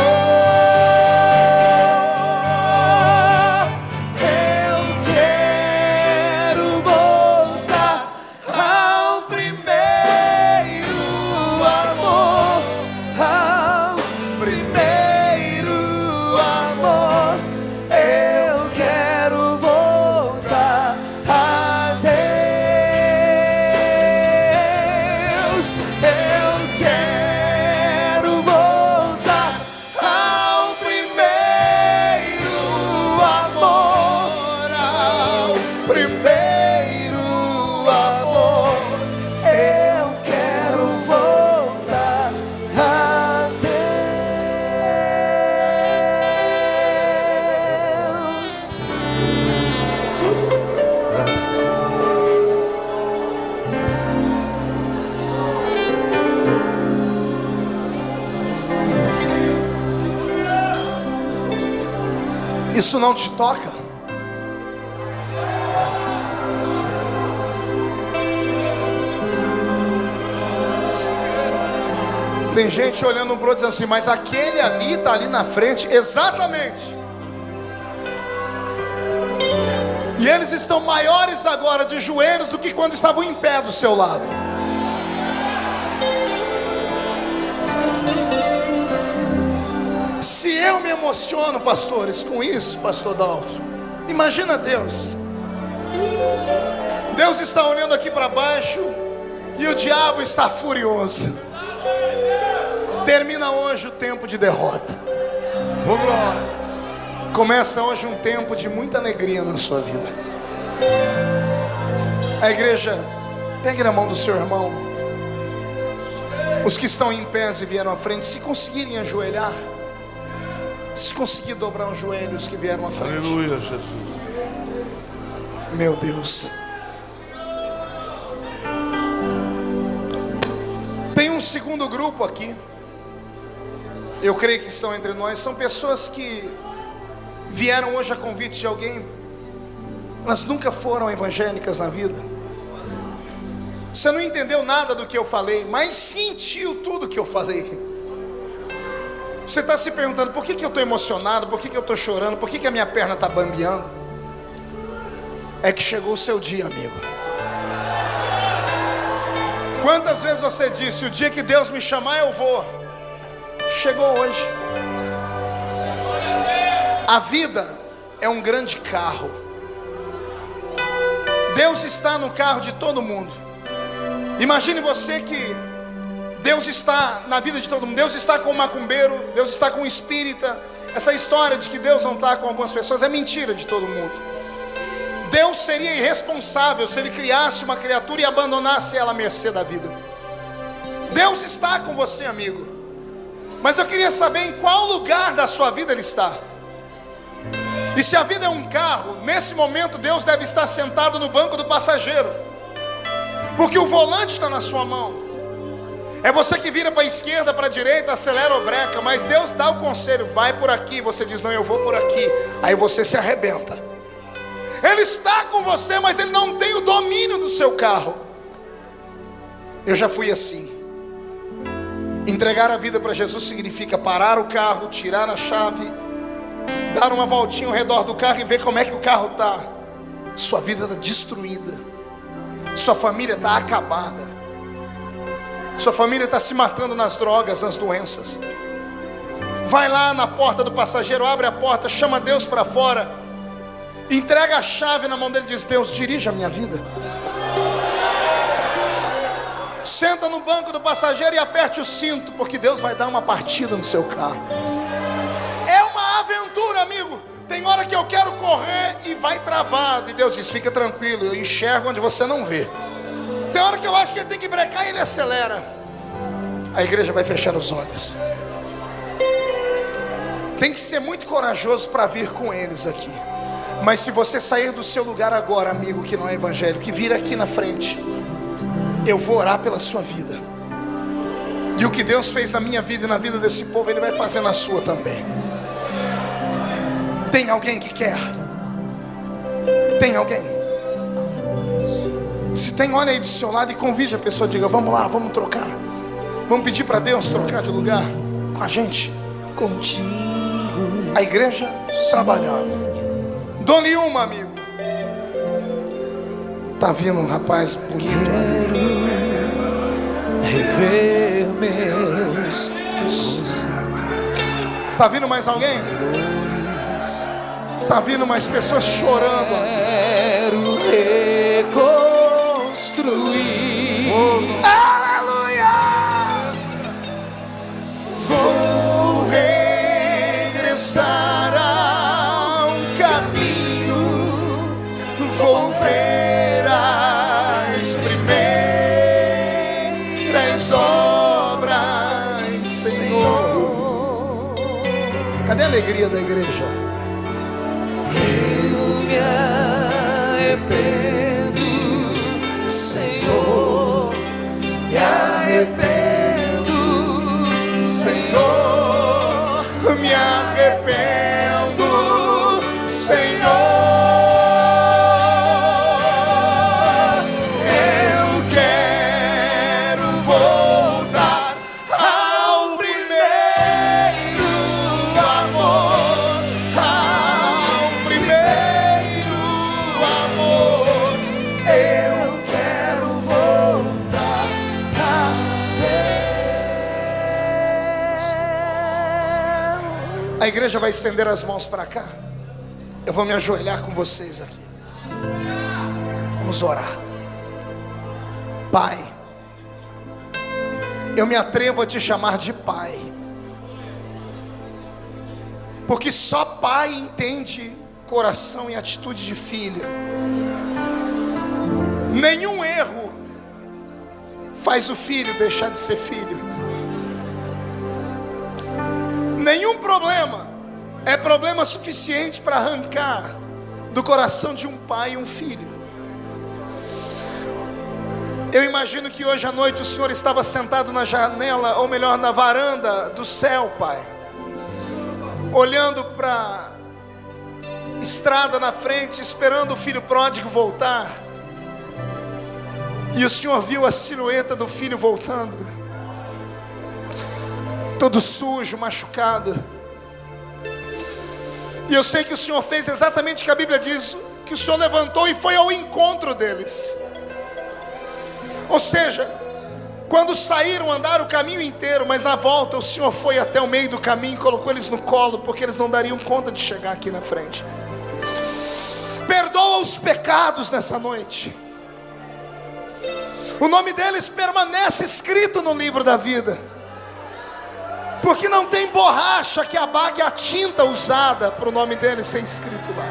Isso não te toca? Tem gente olhando pro outro dizendo assim, mas aquele ali está ali na frente. Exatamente. E eles estão maiores agora de joelhos do que quando estavam em pé do seu lado. Se eu me emociono, pastores, com isso, pastor Dalton, imagina Deus. Deus está olhando aqui para baixo e o diabo está furioso. Termina hoje o tempo de derrota. Começa hoje um tempo de muita alegria na sua vida. A igreja, pegue na mão do seu irmão. Os que estão em pés e vieram à frente, se conseguirem ajoelhar, se conseguir dobrar os joelhos que vieram à frente. Aleluia, Jesus. Meu Deus. Tem um segundo grupo aqui. Eu creio que estão entre nós. São pessoas que vieram hoje a convite de alguém. Elas nunca foram evangélicas na vida. Você não entendeu nada do que eu falei, mas sentiu tudo que eu falei. Você está se perguntando, por que eu estou emocionado? Por que eu estou chorando? Por que a minha perna está bambeando? É que chegou o seu dia, amigo. Quantas vezes você disse, o dia que Deus me chamar eu vou? Chegou hoje. A vida é um grande carro. Deus está no carro de todo mundo. Imagine você que Deus está na vida de todo mundo. Deus está com o macumbeiro, Deus está com o espírita, Essa história de que Deus não está com algumas pessoas é mentira de todo mundo. Deus seria irresponsável se Ele criasse uma criatura e abandonasse ela à mercê da vida. Deus está com você, amigo. Mas eu queria saber em qual lugar da sua vida Ele está. E se a vida é um carro, nesse momento Deus deve estar sentado no banco do passageiro, porque o volante está na sua mão. É você que vira para a esquerda, para a direita, acelera ou breca. Mas Deus dá o conselho, vai por aqui. Você diz, não, eu vou por aqui. Aí você se arrebenta. Ele está com você, mas Ele não tem o domínio do seu carro. Eu já fui assim. Entregar a vida para Jesus significa parar o carro, tirar a chave, dar uma voltinha ao redor do carro e ver como é que o carro está. Sua vida está destruída. Sua família está acabada. Sua família está se matando nas drogas, nas doenças. Vai lá na porta do passageiro, abre a porta, chama Deus para fora, entrega a chave na mão dele e diz, Deus, dirija a minha vida. Senta no banco do passageiro e aperte o cinto, porque Deus vai dar uma partida no seu carro. É uma aventura, amigo. Tem hora que eu quero correr e vai travado, e Deus diz, fica tranquilo, eu enxergo onde você não vê. Tem hora que eu acho que ele tem que brecar e ele acelera. A igreja vai fechar os olhos. Tem que ser muito corajoso para vir com eles aqui. Mas se você sair do seu lugar agora, amigo que não é evangélico, que vir aqui na frente, eu vou orar pela sua vida. E o que Deus fez na minha vida e na vida desse povo, Ele vai fazer na sua também. Tem alguém que quer? Tem alguém? Se tem, olha aí do seu lado e convide a pessoa, diga, vamos lá, vamos trocar. Vamos pedir para Deus trocar de lugar com a gente. Contigo. A igreja trabalhando. Dou-lhe uma, amigo. Tá vindo um rapaz bonito. Quero rever meus conceitos. Tá vindo mais alguém? Tá vindo mais pessoas chorando. Quero reconstruir. Aleluia! Vou regressar ao caminho. Vou ver as primeiras obras, Senhor. Cadê a alegria da igreja? Eu me arrependo, Senhor. Me arrependo, Senhor. Me arrependo, Senhor. Eu quero voltar ao primeiro amor, ao primeiro amor. Eu quero voltar a Deus. A igreja vai estender as mãos para cá. Eu vou me ajoelhar com vocês aqui. Vamos orar. Pai, eu me atrevo a te chamar de Pai, porque só Pai entende coração e atitude de filho. Nenhum erro faz o filho deixar de ser filho. Nenhum problema é problema suficiente para arrancar do coração de um pai um filho. Eu imagino que hoje à noite o Senhor estava sentado na janela, ou melhor, na varanda do céu, Pai, olhando para a estrada na frente, esperando o filho pródigo voltar. E o Senhor viu a silhueta do filho voltando, todo sujo, machucado. E eu sei que o Senhor fez exatamente o que a Bíblia diz, que o Senhor levantou e foi ao encontro deles. Ou seja, quando saíram, andaram o caminho inteiro, mas na volta o Senhor foi até o meio do caminho e colocou eles no colo, porque eles não dariam conta de chegar aqui na frente. Perdoa os pecados nessa noite. O nome deles permanece escrito no livro da vida. porque não tem borracha que abague a tinta usada para o nome dele ser escrito lá.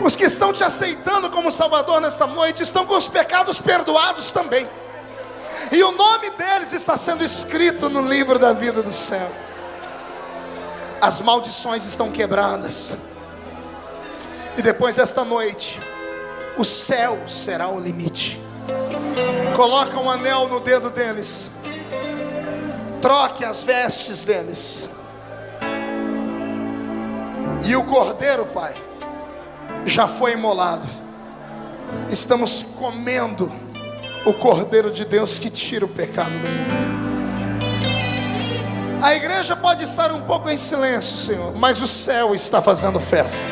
Os que estão te aceitando como Salvador nesta noite estão com os pecados perdoados também, e o nome deles está sendo escrito no livro da vida do céu. As maldições estão quebradas, e depois desta noite o céu será o limite. Coloca um anel no dedo deles, troque as vestes deles, e o cordeiro, Pai, já foi imolado. Estamos comendo o cordeiro de Deus que tira o pecado do mundo. A igreja pode estar um pouco em silêncio, Senhor, mas o céu está fazendo festa.